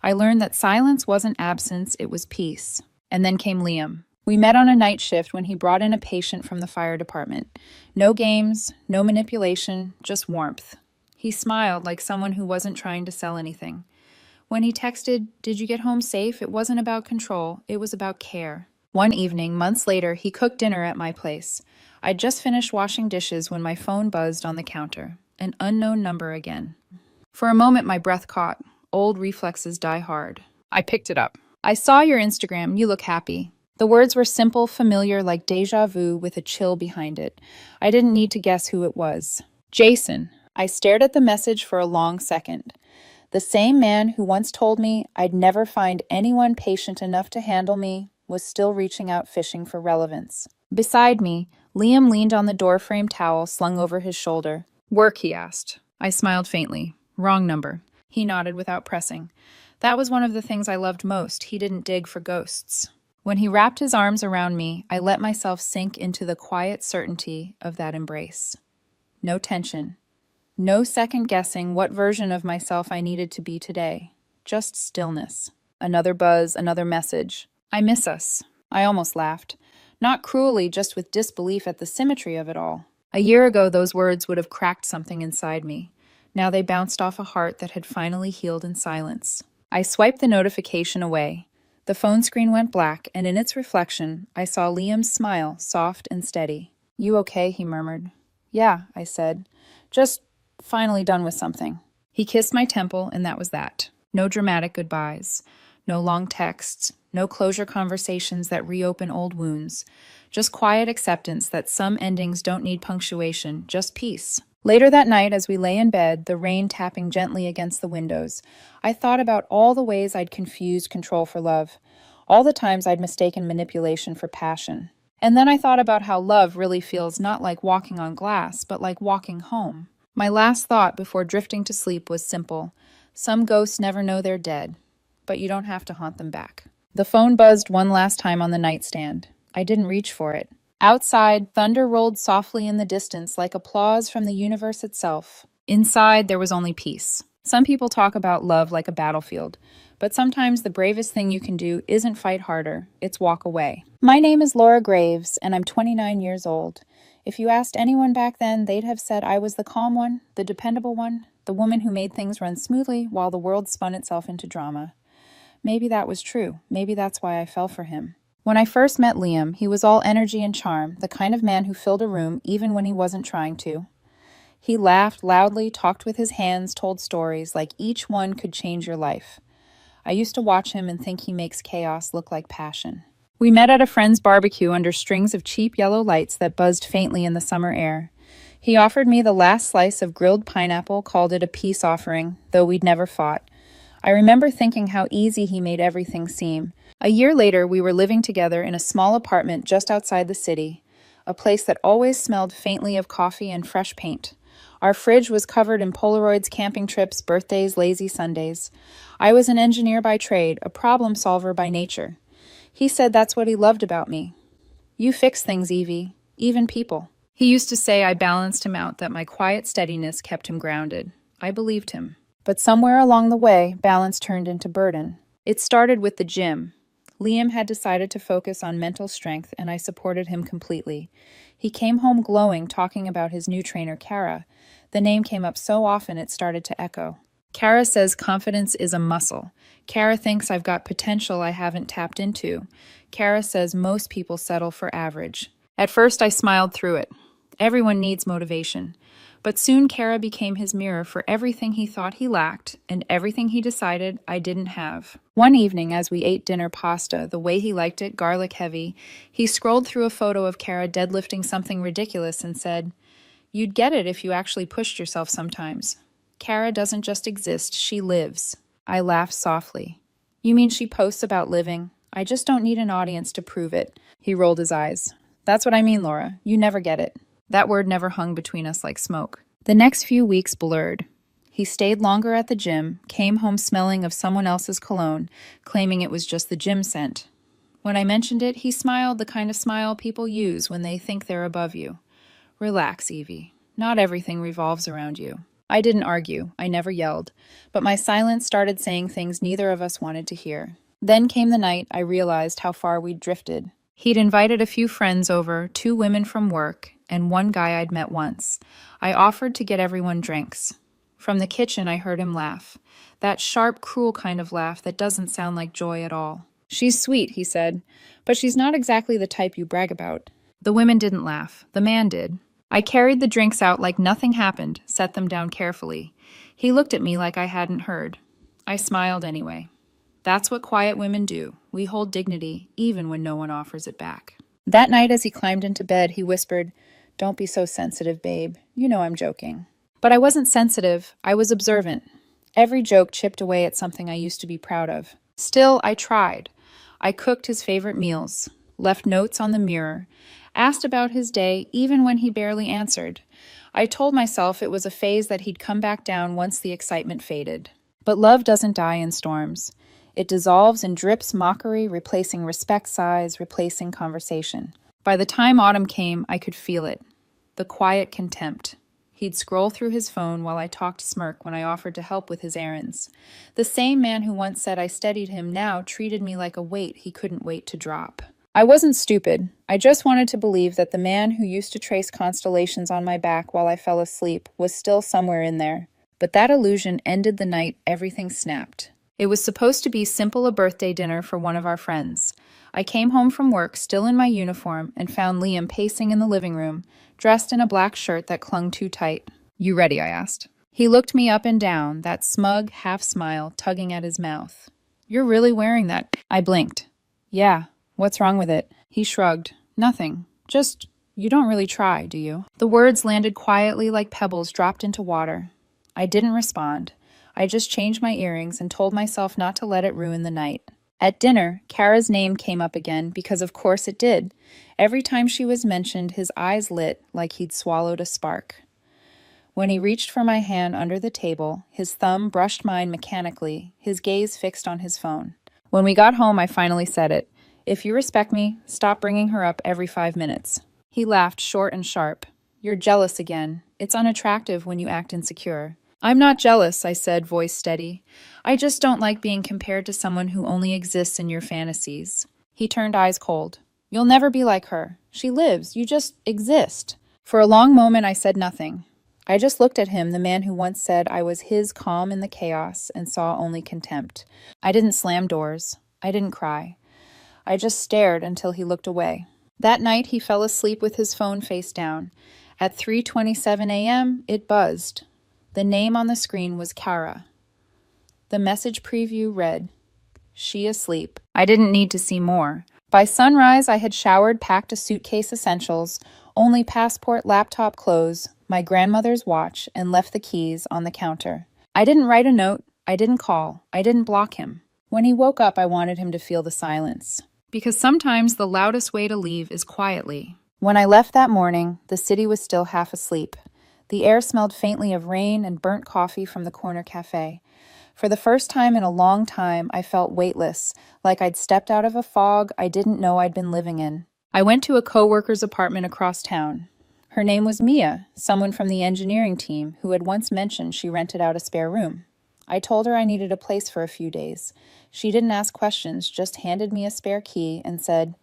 I learned that silence wasn't absence, it was peace. And then came Liam. We met on a night shift when he brought in a patient from the fire department. No games, no manipulation, just warmth. He smiled like someone who wasn't trying to sell anything. When he texted, "Did you get home safe?" it wasn't about control, it was about care. One evening, months later, he cooked dinner at my place. I'd just finished washing dishes when my phone buzzed on the counter. An unknown number again. For a moment, my breath caught. Old reflexes die hard. I picked it up. "I saw your Instagram. You look happy." The words were simple, familiar, like deja vu with a chill behind it. I didn't need to guess who it was. Jason. I stared at the message for a long second. The same man who once told me I'd never find anyone patient enough to handle me was still reaching out fishing for relevance. Beside me, Liam leaned on the doorframe towel slung over his shoulder. "Work?" he asked. I smiled faintly. "Wrong number." He nodded without pressing. That was one of the things I loved most. He didn't dig for ghosts. When he wrapped his arms around me, I let myself sink into the quiet certainty of that embrace. No tension. No second guessing what version of myself I needed to be today. Just stillness. Another buzz, another message. "I miss us." I almost laughed. Not cruelly, just with disbelief at the symmetry of it all. A year ago, those words would have cracked something inside me. Now they bounced off a heart that had finally healed in silence. I swiped the notification away. The phone screen went black, and in its reflection, I saw Liam's smile, soft and steady. "You okay?" he murmured. "Yeah," I said. "Just finally done with something." He kissed my temple, and that was that. No dramatic goodbyes. No long texts. No closure conversations that reopen old wounds. Just quiet acceptance that some endings don't need punctuation, just peace. Later that night, as we lay in bed, the rain tapping gently against the windows, I thought about all the ways I'd confused control for love, all the times I'd mistaken manipulation for passion. And then I thought about how love really feels not like walking on glass, but like walking home. My last thought before drifting to sleep was simple. Some ghosts never know they're dead, but you don't have to haunt them back. The phone buzzed one last time on the nightstand. I didn't reach for it. Outside, thunder rolled softly in the distance like applause from the universe itself. Inside, there was only peace. Some people talk about love like a battlefield, but sometimes the bravest thing you can do isn't fight harder, it's walk away. My name is Laura Graves, and I'm 29 years old. If you asked anyone back then, they'd have said I was the calm one, the dependable one, the woman who made things run smoothly while the world spun itself into drama. Maybe that was true. Maybe that's why I fell for him. When I first met Liam, he was all energy and charm, the kind of man who filled a room even when he wasn't trying to. He laughed loudly, talked with his hands, told stories like each one could change your life. I used to watch him and think he makes chaos look like passion. We met at a friend's barbecue under strings of cheap yellow lights that buzzed faintly in the summer air. He offered me the last slice of grilled pineapple, called it a peace offering, though we'd never fought. I remember thinking how easy he made everything seem. A year later, we were living together in a small apartment just outside the city, a place that always smelled faintly of coffee and fresh paint. Our fridge was covered in Polaroids, camping trips, birthdays, lazy Sundays. I was an engineer by trade, a problem solver by nature. He said that's what he loved about me. You fix things, Evie, even people. He used to say I balanced him out, that my quiet steadiness kept him grounded. I believed him. But somewhere along the way, balance turned into burden. It started with the gym. Liam had decided to focus on mental strength, and I supported him completely. He came home glowing, talking about his new trainer, Kara. The name came up so often it started to echo. Kara says confidence is a muscle. Kara thinks I've got potential I haven't tapped into. Kara says most people settle for average. At first, I smiled through it. Everyone needs motivation. But soon Kara became his mirror for everything he thought he lacked and everything he decided I didn't have. One evening, as we ate dinner pasta, the way he liked it, garlic heavy, he scrolled through a photo of Kara deadlifting something ridiculous and said, "You'd get it if you actually pushed yourself sometimes. Kara doesn't just exist, she lives." I laughed softly. "You mean she posts about living? I just don't need an audience to prove it." He rolled his eyes. "That's what I mean, Laura. You never get it." That word never hung between us like smoke. The next few weeks blurred. He stayed longer at the gym, came home smelling of someone else's cologne, claiming it was just the gym scent. When I mentioned it, he smiled, the kind of smile people use when they think they're above you. "Relax, Evie. Not everything revolves around you." I didn't argue. I never yelled. But my silence started saying things neither of us wanted to hear. Then came the night I realized how far we'd drifted. He'd invited a few friends over, 2 women from work, and one guy I'd met once. I offered to get everyone drinks. From the kitchen, I heard him laugh. That sharp, cruel kind of laugh that doesn't sound like joy at all. "She's sweet," he said, "but she's not exactly the type you brag about." The women didn't laugh. The man did. I carried the drinks out like nothing happened, set them down carefully. He looked at me like I hadn't heard. I smiled anyway. That's what quiet women do. We hold dignity, even when no one offers it back. That night, as he climbed into bed, he whispered, "Don't be so sensitive, babe. You know I'm joking." But I wasn't sensitive. I was observant. Every joke chipped away at something I used to be proud of. Still, I tried. I cooked his favorite meals, left notes on the mirror, asked about his day even when he barely answered. I told myself it was a phase that he'd come back down once the excitement faded. But love doesn't die in storms. It dissolves in drips, mockery, replacing respect sighs, replacing conversation. By the time autumn came, I could feel it. The quiet contempt. He'd scroll through his phone while I talked smirk when I offered to help with his errands. The same man who once said I steadied him now treated me like a weight he couldn't wait to drop. I wasn't stupid. I just wanted to believe that the man who used to trace constellations on my back while I fell asleep was still somewhere in there. But that illusion ended the night everything snapped. It was supposed to be simple, a birthday dinner for one of our friends. I came home from work, still in my uniform, and found Liam pacing in the living room, dressed in a black shirt that clung too tight. "You ready?" I asked. He looked me up and down, that smug half-smile tugging at his mouth. "You're really wearing that?" I blinked. "Yeah. What's wrong with it?" He shrugged. "Nothing. Just, you don't really try, do you?" The words landed quietly like pebbles dropped into water. I didn't respond. I just changed my earrings and told myself not to let it ruin the night. At dinner, Kara's name came up again because of course it did. Every time she was mentioned, his eyes lit like he'd swallowed a spark. When he reached for my hand under the table, his thumb brushed mine mechanically, his gaze fixed on his phone. When we got home, I finally said it. "If you respect me, stop bringing her up every 5 minutes. He laughed short and sharp. "You're jealous again. It's unattractive when you act insecure." "I'm not jealous," I said, voice steady. "I just don't like being compared to someone who only exists in your fantasies." He turned eyes cold. "You'll never be like her. She lives. You just exist." For a long moment, I said nothing. I just looked at him, the man who once said I was his calm in the chaos, and saw only contempt. I didn't slam doors. I didn't cry. I just stared until he looked away. That night, he fell asleep with his phone face down. At 3:27 a.m., it buzzed. The name on the screen was Kara. The message preview read, "She asleep." I didn't need to see more. By sunrise, I had showered, packed a suitcase essentials, only passport, laptop, clothes, my grandmother's watch, and left the keys on the counter. I didn't write a note. I didn't call. I didn't block him. When he woke up, I wanted him to feel the silence. Because sometimes the loudest way to leave is quietly. When I left that morning, the city was still half asleep. The air smelled faintly of rain and burnt coffee from the corner cafe. For the first time in a long time, I felt weightless, like I'd stepped out of a fog I didn't know I'd been living in. I went to a coworker's apartment across town. Her name was Mia, someone from the engineering team who had once mentioned she rented out a spare room. I told her I needed a place for a few days. She didn't ask questions, just handed me a spare key and said,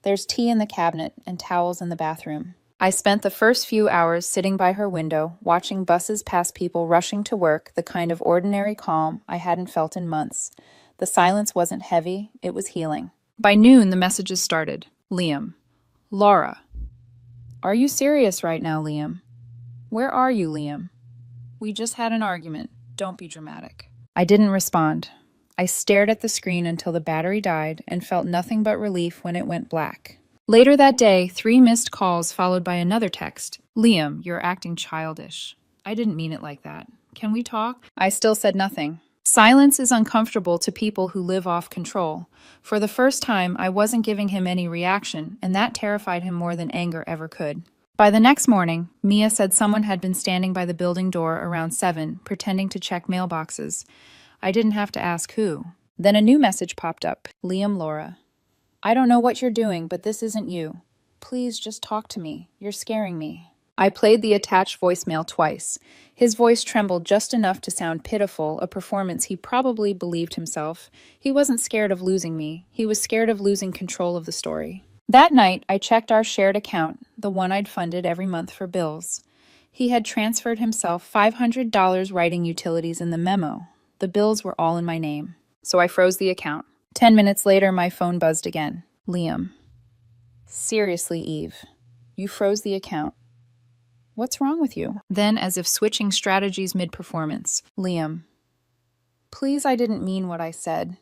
"There's tea in the cabinet and towels in the bathroom." I spent the first few hours sitting by her window, watching buses pass people rushing to work, the kind of ordinary calm I hadn't felt in months. The silence wasn't heavy, it was healing. By noon, the messages started. Liam. Laura. Are you serious right now, Liam? Where are you, Liam? We just had an argument. Don't be dramatic. I didn't respond. I stared at the screen until the battery died and felt nothing but relief when it went black. Later that day, 3 missed calls followed by another text. Liam, you're acting childish. I didn't mean it like that. Can we talk? I still said nothing. Silence is uncomfortable to people who live off control. For the first time, I wasn't giving him any reaction, and that terrified him more than anger ever could. By the next morning, Mia said someone had been standing by the building door around 7, pretending to check mailboxes. I didn't have to ask who. Then a new message popped up. Liam, Laura. I don't know what you're doing, but this isn't you. Please just talk to me. You're scaring me. I played the attached voicemail twice. His voice trembled just enough to sound pitiful, a performance he probably believed himself. He wasn't scared of losing me. He was scared of losing control of the story. That night, I checked our shared account, the one I'd funded every month for bills. He had transferred himself $500 writing utilities in the memo. The bills were all in my name. So I froze the account. 10 minutes later, my phone buzzed again. Liam. Seriously, Eve. You froze the account. What's wrong with you? Then, as if switching strategies mid-performance. Liam. Please, I didn't mean what I said.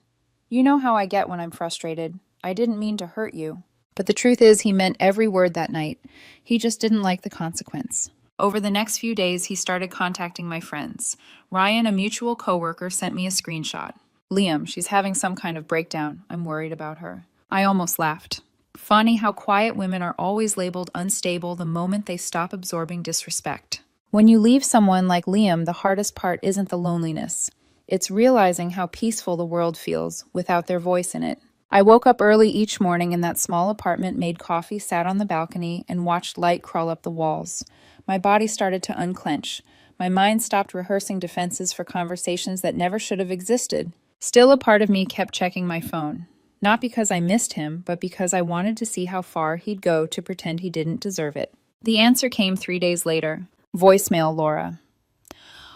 You know how I get when I'm frustrated. I didn't mean to hurt you. But the truth is, he meant every word that night. He just didn't like the consequence. Over the next few days, he started contacting my friends. Ryan, a mutual coworker, sent me a screenshot. Liam, she's having some kind of breakdown. I'm worried about her. I almost laughed. Funny how quiet women are always labeled unstable the moment they stop absorbing disrespect. When you leave someone like Liam, the hardest part isn't the loneliness. It's realizing how peaceful the world feels without their voice in it. I woke up early each morning in that small apartment, made coffee, sat on the balcony, and watched light crawl up the walls. My body started to unclench. My mind stopped rehearsing defenses for conversations that never should have existed. Still, a part of me kept checking my phone. Not because I missed him, but because I wanted to see how far he'd go to pretend he didn't deserve it. The answer came 3 days later. Voicemail, Laura.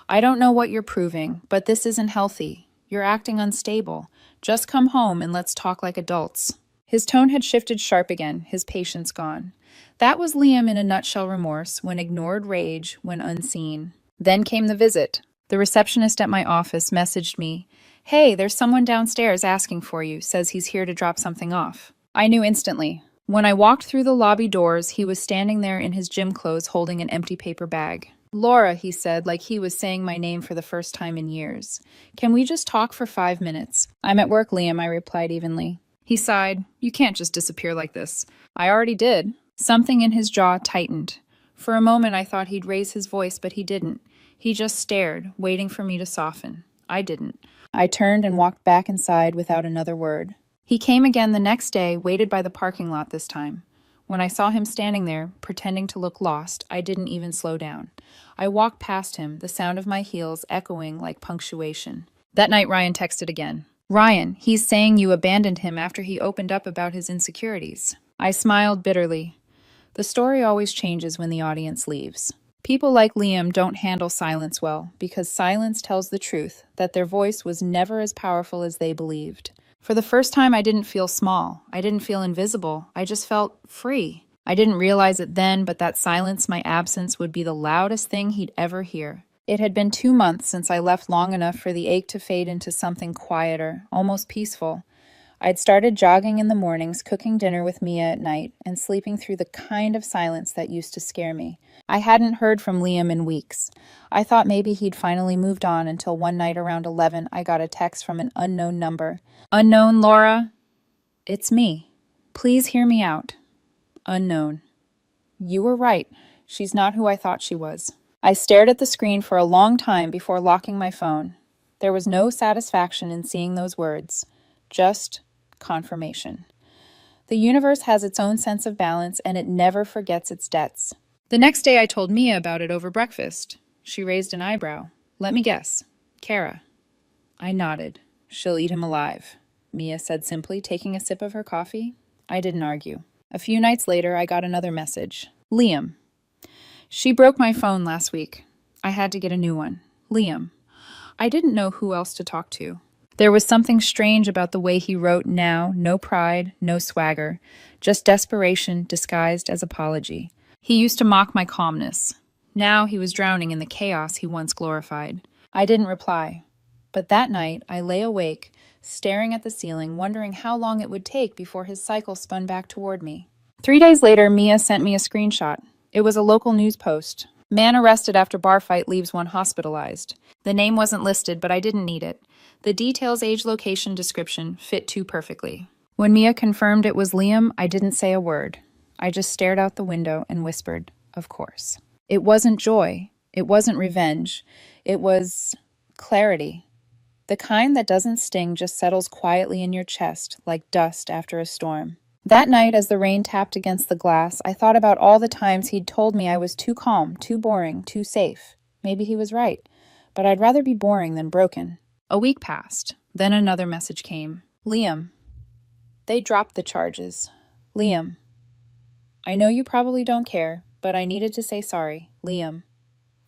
I don't know what you're proving, but this isn't healthy. You're acting unstable. Just come home and let's talk like adults. His tone had shifted sharp again, his patience gone. That was Liam in a nutshell: remorse, when ignored, rage, when unseen. Then came the visit. The receptionist at my office messaged me, "Hey, there's someone downstairs asking for you, says he's here to drop something off." I knew instantly. When I walked through the lobby doors, he was standing there in his gym clothes holding an empty paper bag. "Laura," he said, like he was saying my name for the first time in years. "Can we just talk for 5 minutes?" "I'm at work, Liam," I replied evenly. He sighed. "You can't just disappear like this." "I already did." Something in his jaw tightened. For a moment I thought he'd raise his voice, but he didn't. He just stared, waiting for me to soften. I didn't. I turned and walked back inside without another word. He came again the next day, waited by the parking lot this time. When I saw him standing there, pretending to look lost, I didn't even slow down. I walked past him, the sound of my heels echoing like punctuation. That night Ryan texted again. "Ryan, he's saying you abandoned him after he opened up about his insecurities." I smiled bitterly. The story always changes when the audience leaves. People like Liam don't handle silence well, because silence tells the truth, that their voice was never as powerful as they believed. For the first time, I didn't feel small. I didn't feel invisible. I just felt free. I didn't realize it then, but that silence, my absence, would be the loudest thing he'd ever hear. It had been 2 months since I left long enough for the ache to fade into something quieter, almost peaceful. I'd started jogging in the mornings, cooking dinner with Mia at night, and sleeping through the kind of silence that used to scare me. I hadn't heard from Liam in weeks. I thought maybe he'd finally moved on until one night around 11 I got a text from an unknown number. "Unknown, Laura. It's me. Please hear me out. Unknown." You were right. She's not who I thought she was. I stared at the screen for a long time before locking my phone. There was no satisfaction in seeing those words, just confirmation. The universe has its own sense of balance, and it never forgets its debts. The next day I told Mia about it over breakfast. She raised an eyebrow. "Let me guess. Kara." I nodded. "She'll eat him alive," Mia said simply, taking a sip of her coffee. I didn't argue. A few nights later, I got another message. "Liam." "She broke my phone last week. I had to get a new one. Liam." I didn't know who else to talk to. There was something strange about the way he wrote now, no pride, no swagger, just desperation disguised as apology. He used to mock my calmness. Now he was drowning in the chaos he once glorified. I didn't reply. But that night, I lay awake, staring at the ceiling, wondering how long it would take before his cycle spun back toward me. 3 days later, Mia sent me a screenshot. It was a local news post. "Man arrested after bar fight leaves one hospitalized." The name wasn't listed, but I didn't need it. The details, age, location, description fit too perfectly. When Mia confirmed it was Liam, I didn't say a word. I just stared out the window and whispered, "Of course." It wasn't joy. It wasn't revenge. It was clarity. The kind that doesn't sting, just settles quietly in your chest, like dust after a storm. That night, as the rain tapped against the glass, I thought about all the times he'd told me I was too calm, too boring, too safe. Maybe he was right, but I'd rather be boring than broken. A week passed. Then another message came. "Liam." They dropped the charges. "Liam." I know you probably don't care, but I needed to say sorry, Liam,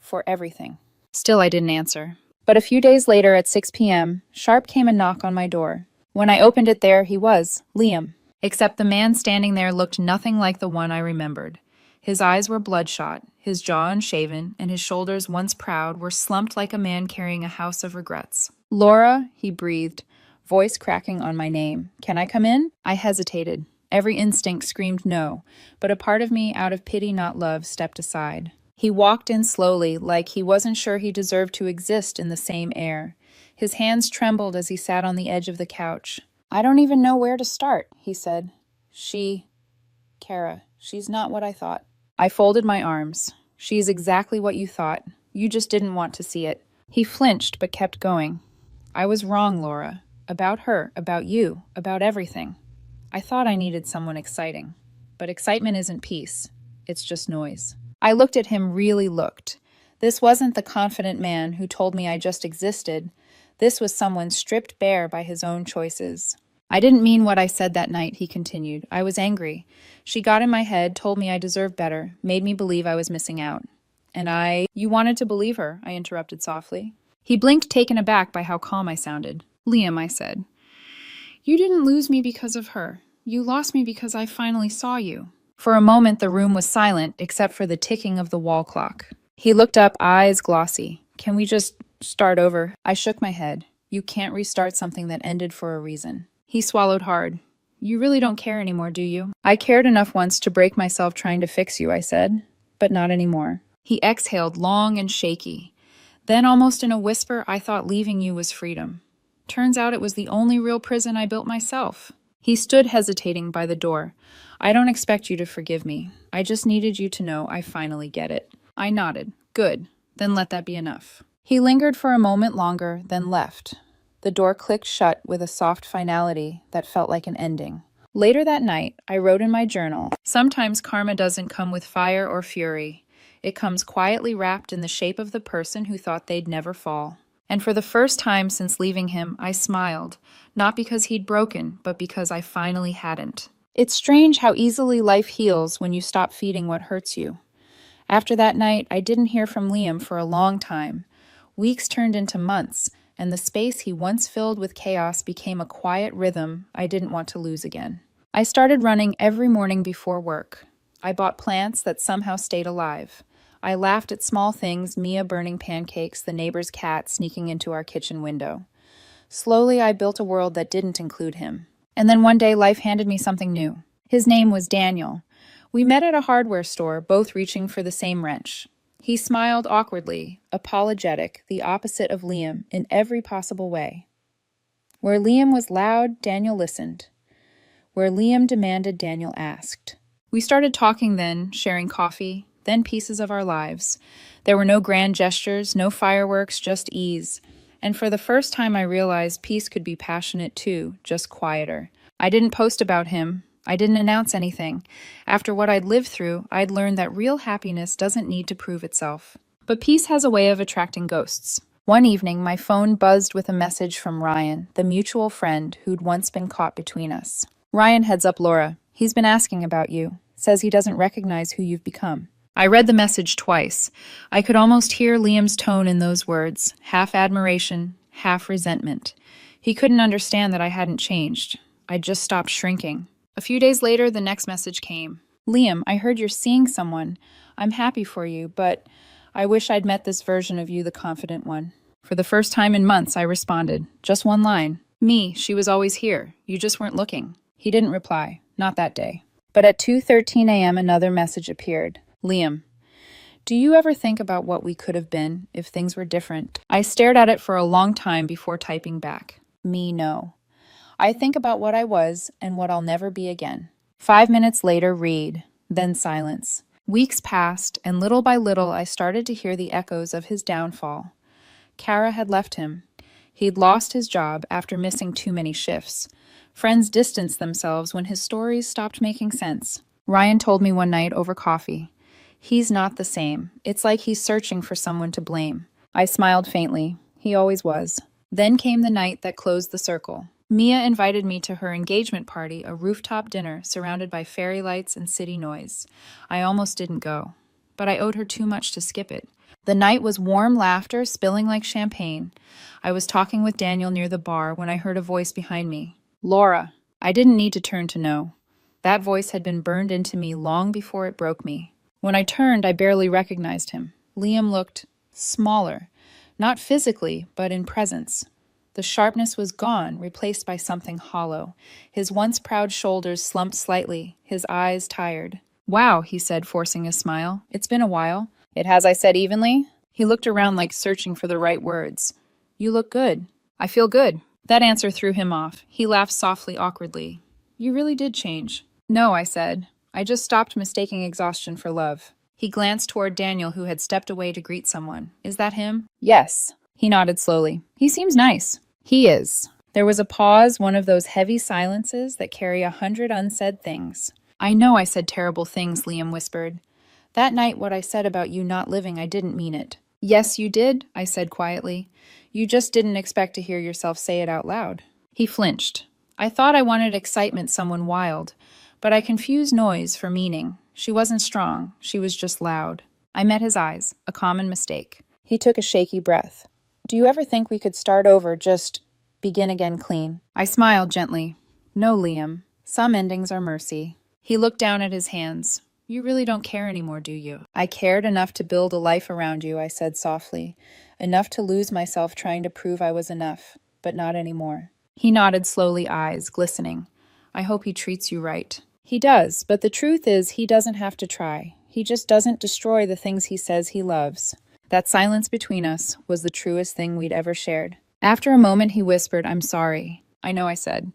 for everything. Still, I didn't answer. But a few days later at 6 p.m., sharp came a knock on my door. When I opened it, there he was, Liam. Except the man standing there looked nothing like the one I remembered. His eyes were bloodshot, his jaw unshaven, and his shoulders, once proud, were slumped like a man carrying a house of regrets. "Laura," he breathed, voice cracking on my name. "Can I come in?" I hesitated. Every instinct screamed no, but a part of me, out of pity not love, stepped aside. He walked in slowly, like he wasn't sure he deserved to exist in the same air. His hands trembled as he sat on the edge of the couch. "I don't even know where to start," he said. Kara, she's not what I thought." I folded my arms. "She's exactly what you thought. You just didn't want to see it." He flinched, but kept going. "I was wrong, Laura. About her, about you, about everything. I thought I needed someone exciting. But excitement isn't peace. It's just noise." I looked at him, really looked. This wasn't the confident man who told me I just existed. This was someone stripped bare by his own choices. "I didn't mean what I said that night," he continued. "I was angry. She got in my head, told me I deserved better, made me believe I was missing out. And You wanted to believe her," I interrupted softly. He blinked, taken aback by how calm I sounded. "Liam," I said, "you didn't lose me because of her. You lost me because I finally saw you." For a moment, the room was silent, except for the ticking of the wall clock. He looked up, eyes glossy. "Can we just start over?" I shook my head. "You can't restart something that ended for a reason." He swallowed hard. "You really don't care anymore, do you?" "I cared enough once to break myself trying to fix you," I said, "but not anymore." He exhaled, long and shaky. Then, almost in a whisper, "I thought leaving you was freedom. Turns out it was the only real prison I built myself." He stood hesitating by the door. "I don't expect you to forgive me. I just needed you to know I finally get it." I nodded. "Good. Then let that be enough." He lingered for a moment longer, then left. The door clicked shut with a soft finality that felt like an ending. Later that night, I wrote in my journal, "Sometimes karma doesn't come with fire or fury. It comes quietly wrapped in the shape of the person who thought they'd never fall." And for the first time since leaving him, I smiled, not because he'd broken, but because I finally hadn't. It's strange how easily life heals when you stop feeding what hurts you. After that night, I didn't hear from Liam for a long time. Weeks turned into months, and the space he once filled with chaos became a quiet rhythm I didn't want to lose again. I started running every morning before work. I bought plants that somehow stayed alive. I laughed at small things, Mia burning pancakes, the neighbor's cat sneaking into our kitchen window. Slowly, I built a world that didn't include him. And then one day, life handed me something new. His name was Daniel. We met at a hardware store, both reaching for the same wrench. He smiled awkwardly, apologetic, the opposite of Liam in every possible way. Where Liam was loud, Daniel listened. Where Liam demanded, Daniel asked. We started talking then, sharing coffee, then pieces of our lives. There were no grand gestures, no fireworks, just ease. And for the first time, I realized peace could be passionate too, just quieter. I didn't post about him. I didn't announce anything. After what I'd lived through, I'd learned that real happiness doesn't need to prove itself. But peace has a way of attracting ghosts. One evening, my phone buzzed with a message from Ryan, the mutual friend who'd once been caught between us. Ryan heads up Laura. He's been asking about you. Says he doesn't recognize who you've become. I read the message twice. I could almost hear Liam's tone in those words, half admiration, half resentment. He couldn't understand that I hadn't changed. I'd just stopped shrinking. A few days later, the next message came. Liam, I heard you're seeing someone. I'm happy for you, but I wish I'd met this version of you, the confident one. For the first time in months, I responded. Just one line. Me, she was always here. You just weren't looking. He didn't reply. Not that day. But at 2:13 a.m., another message appeared. Liam, do you ever think about what we could have been if things were different? I stared at it for a long time before typing back. Me, no. I think about what I was and what I'll never be again. 5 minutes later, read, then silence. Weeks passed, and little by little I started to hear the echoes of his downfall. Kara had left him. He'd lost his job after missing too many shifts. Friends distanced themselves when his stories stopped making sense. Ryan told me one night over coffee. He's not the same. It's like he's searching for someone to blame. I smiled faintly. He always was. Then came the night that closed the circle. Mia invited me to her engagement party, a rooftop dinner surrounded by fairy lights and city noise. I almost didn't go, but I owed her too much to skip it. The night was warm laughter spilling like champagne. I was talking with Daniel near the bar when I heard a voice behind me. Laura. I didn't need to turn to know. That voice had been burned into me long before it broke me. When I turned, I barely recognized him. Liam looked smaller, not physically, but in presence. The sharpness was gone, replaced by something hollow. His once proud shoulders slumped slightly, his eyes tired. Wow, he said, forcing a smile. It's been a while. It has, I said evenly. He looked around like searching for the right words. You look good. I feel good. That answer threw him off. He laughed softly, awkwardly. You really did change. No, I said. I just stopped mistaking exhaustion for love. He glanced toward Daniel, who had stepped away to greet someone. Is that him? Yes. He nodded slowly. He seems nice. He is. There was a pause, one of those heavy silences that carry 100 unsaid things. I know I said terrible things, Liam whispered. That night, what I said about you not living, I didn't mean it. Yes, you did, I said quietly. You just didn't expect to hear yourself say it out loud. He flinched. I thought I wanted excitement, someone wild. But I confused noise for meaning. She wasn't strong. She was just loud. I met his eyes, a common mistake. He took a shaky breath. Do you ever think we could start over, just begin again clean? I smiled gently. No, Liam. Some endings are mercy. He looked down at his hands. You really don't care anymore, do you? I cared enough to build a life around you, I said softly. Enough to lose myself trying to prove I was enough, but not anymore. He nodded slowly, eyes glistening. I hope he treats you right. He does, but the truth is he doesn't have to try. He just doesn't destroy the things he says he loves. That silence between us was the truest thing we'd ever shared. After a moment, he whispered, I'm sorry. I know, I said.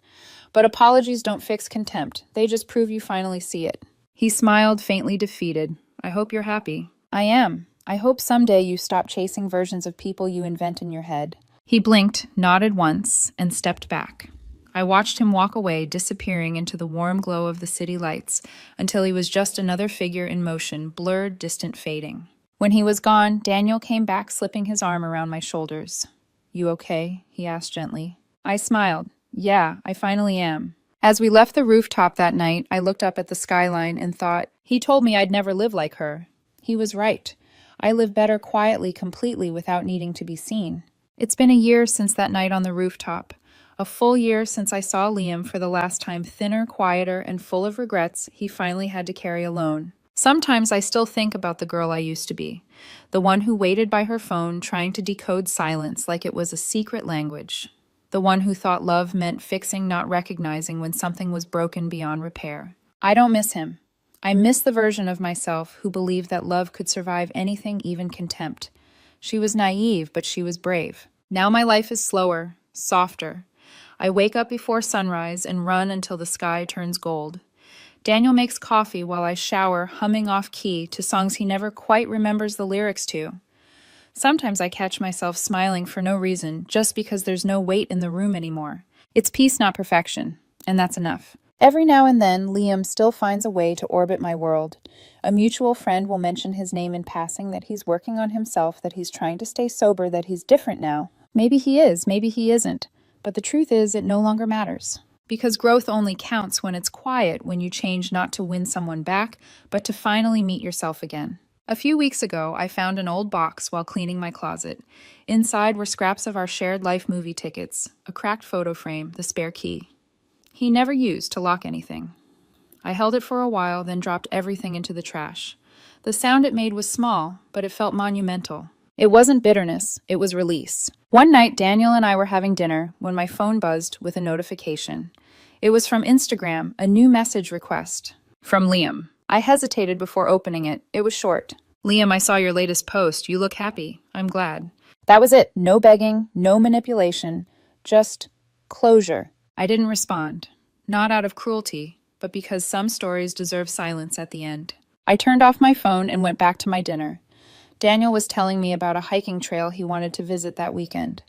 But apologies don't fix contempt. They just prove you finally see it. He smiled, faintly defeated. I hope you're happy. I am. I hope someday you stop chasing versions of people you invent in your head. He blinked, nodded once, and stepped back. I watched him walk away, disappearing into the warm glow of the city lights, until he was just another figure in motion, blurred, distant, fading. When he was gone, Daniel came back, slipping his arm around my shoulders. You okay? He asked gently. I smiled. Yeah, I finally am. As we left the rooftop that night, I looked up at the skyline and thought, he told me I'd never live like her. He was right. I live better quietly, completely, without needing to be seen. It's been a year since that night on the rooftop. A full year since I saw Liam for the last time, thinner, quieter, and full of regrets he finally had to carry alone. Sometimes I still think about the girl I used to be, the one who waited by her phone trying to decode silence like it was a secret language, the one who thought love meant fixing, not recognizing when something was broken beyond repair. I don't miss him. I miss the version of myself who believed that love could survive anything, even contempt. She was naive, but she was brave. Now my life is slower, softer. I wake up before sunrise and run until the sky turns gold. Daniel makes coffee while I shower, humming off key to songs he never quite remembers the lyrics to. Sometimes I catch myself smiling for no reason, just because there's no weight in the room anymore. It's peace, not perfection, and that's enough. Every now and then, Liam still finds a way to orbit my world. A mutual friend will mention his name in passing, that he's working on himself, that he's trying to stay sober, that he's different now. Maybe he is, maybe he isn't. But the truth is, it no longer matters. Because growth only counts when it's quiet, when you change not to win someone back, but to finally meet yourself again. A few weeks ago, I found an old box while cleaning my closet. Inside were scraps of our shared life movie tickets, a cracked photo frame, the spare key. He never used to lock anything. I held it for a while, then dropped everything into the trash. The sound it made was small, but it felt monumental. It wasn't bitterness, it was release. One night, Daniel and I were having dinner when my phone buzzed with a notification. It was from Instagram, a new message request. From Liam. I hesitated before opening it. It was short. Liam, I saw your latest post. You look happy. I'm glad. That was it. No begging, no manipulation, just closure. I didn't respond. Not out of cruelty, but because some stories deserve silence at the end. I turned off my phone and went back to my dinner. Daniel was telling me about a hiking trail he wanted to visit that weekend.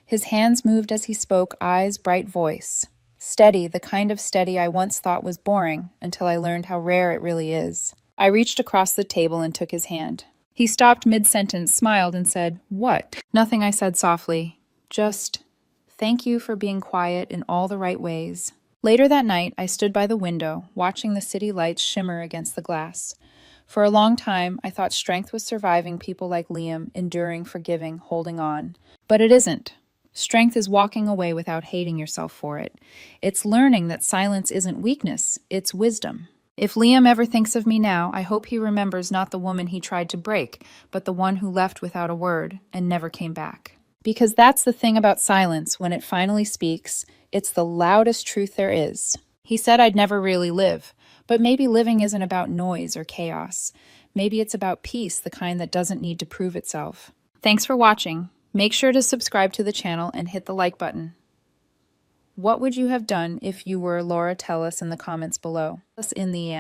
His hands moved as he spoke, eyes, bright voice. Steady, the kind of steady I once thought was boring, until I learned how rare it really is. I reached across the table and took his hand. He stopped mid-sentence, smiled, and said, "What?" Nothing, I said softly. Just, "Thank you for being quiet in all the right ways." Later that night, I stood by the window, watching the city lights shimmer against the glass. For a long time, I thought strength was surviving people like Liam, enduring, forgiving, holding on. But it isn't. Strength is walking away without hating yourself for it. It's learning that silence isn't weakness, it's wisdom. If Liam ever thinks of me now, I hope he remembers not the woman he tried to break, but the one who left without a word and never came back. Because that's the thing about silence, when it finally speaks, it's the loudest truth there is. He said I'd never really live, but maybe living isn't about noise or chaos. Maybe it's about peace, the kind that doesn't need to prove itself. Thanks for watching. Make sure to subscribe to the channel and hit the like button. What would you have done if you were Laura? Tell us in the comments below. Us in the